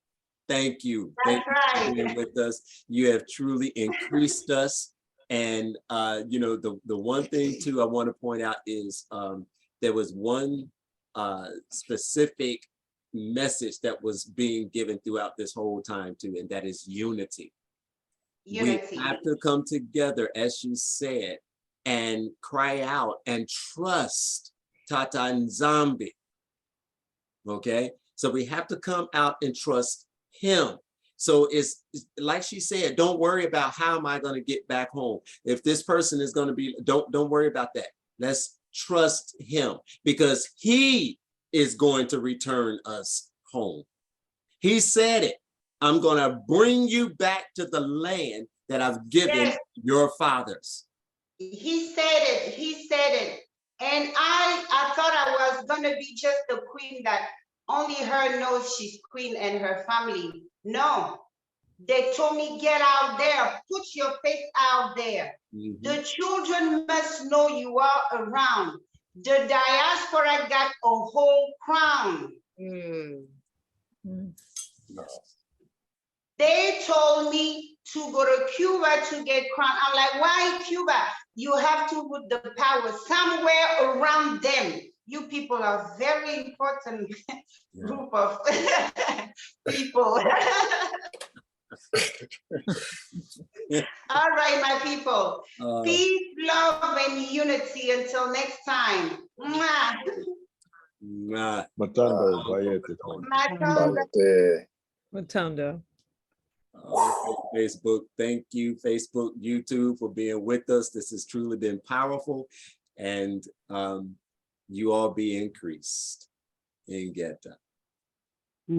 Thank you. Thank you for being with us. You have truly increased us. And you know, the one thing too I want to point out is there was one specific message that was being given throughout this whole time too, and that is unity. Unity. We have to come together, as you said, and cry out and trust Tata and nZambi. Okay, so we have to come out and trust him. So it's like she said, don't worry about how am I going to get back home. If this person is going to be, don't worry about that. Let's trust him because he is going to return us home. He said it. I'm going to bring you back to the land that I've given your fathers. He said it. And I thought I was gonna be just the queen that only her knows she's queen and her family. No, they told me, get out there, put your face out there. The children must know you are around. The diaspora got a whole crown. They told me to go to Cuba to get crowned. I'm like, why Cuba? You have to put the power somewhere around them. You people are very important group of people. All right, my people. Peace, love, and unity until next time. Mwah. Matando, Bayete. Matanda. Matando. Facebook, thank you, Facebook, YouTube, for being with us. This has truly been powerful, and you all be increased in Geta.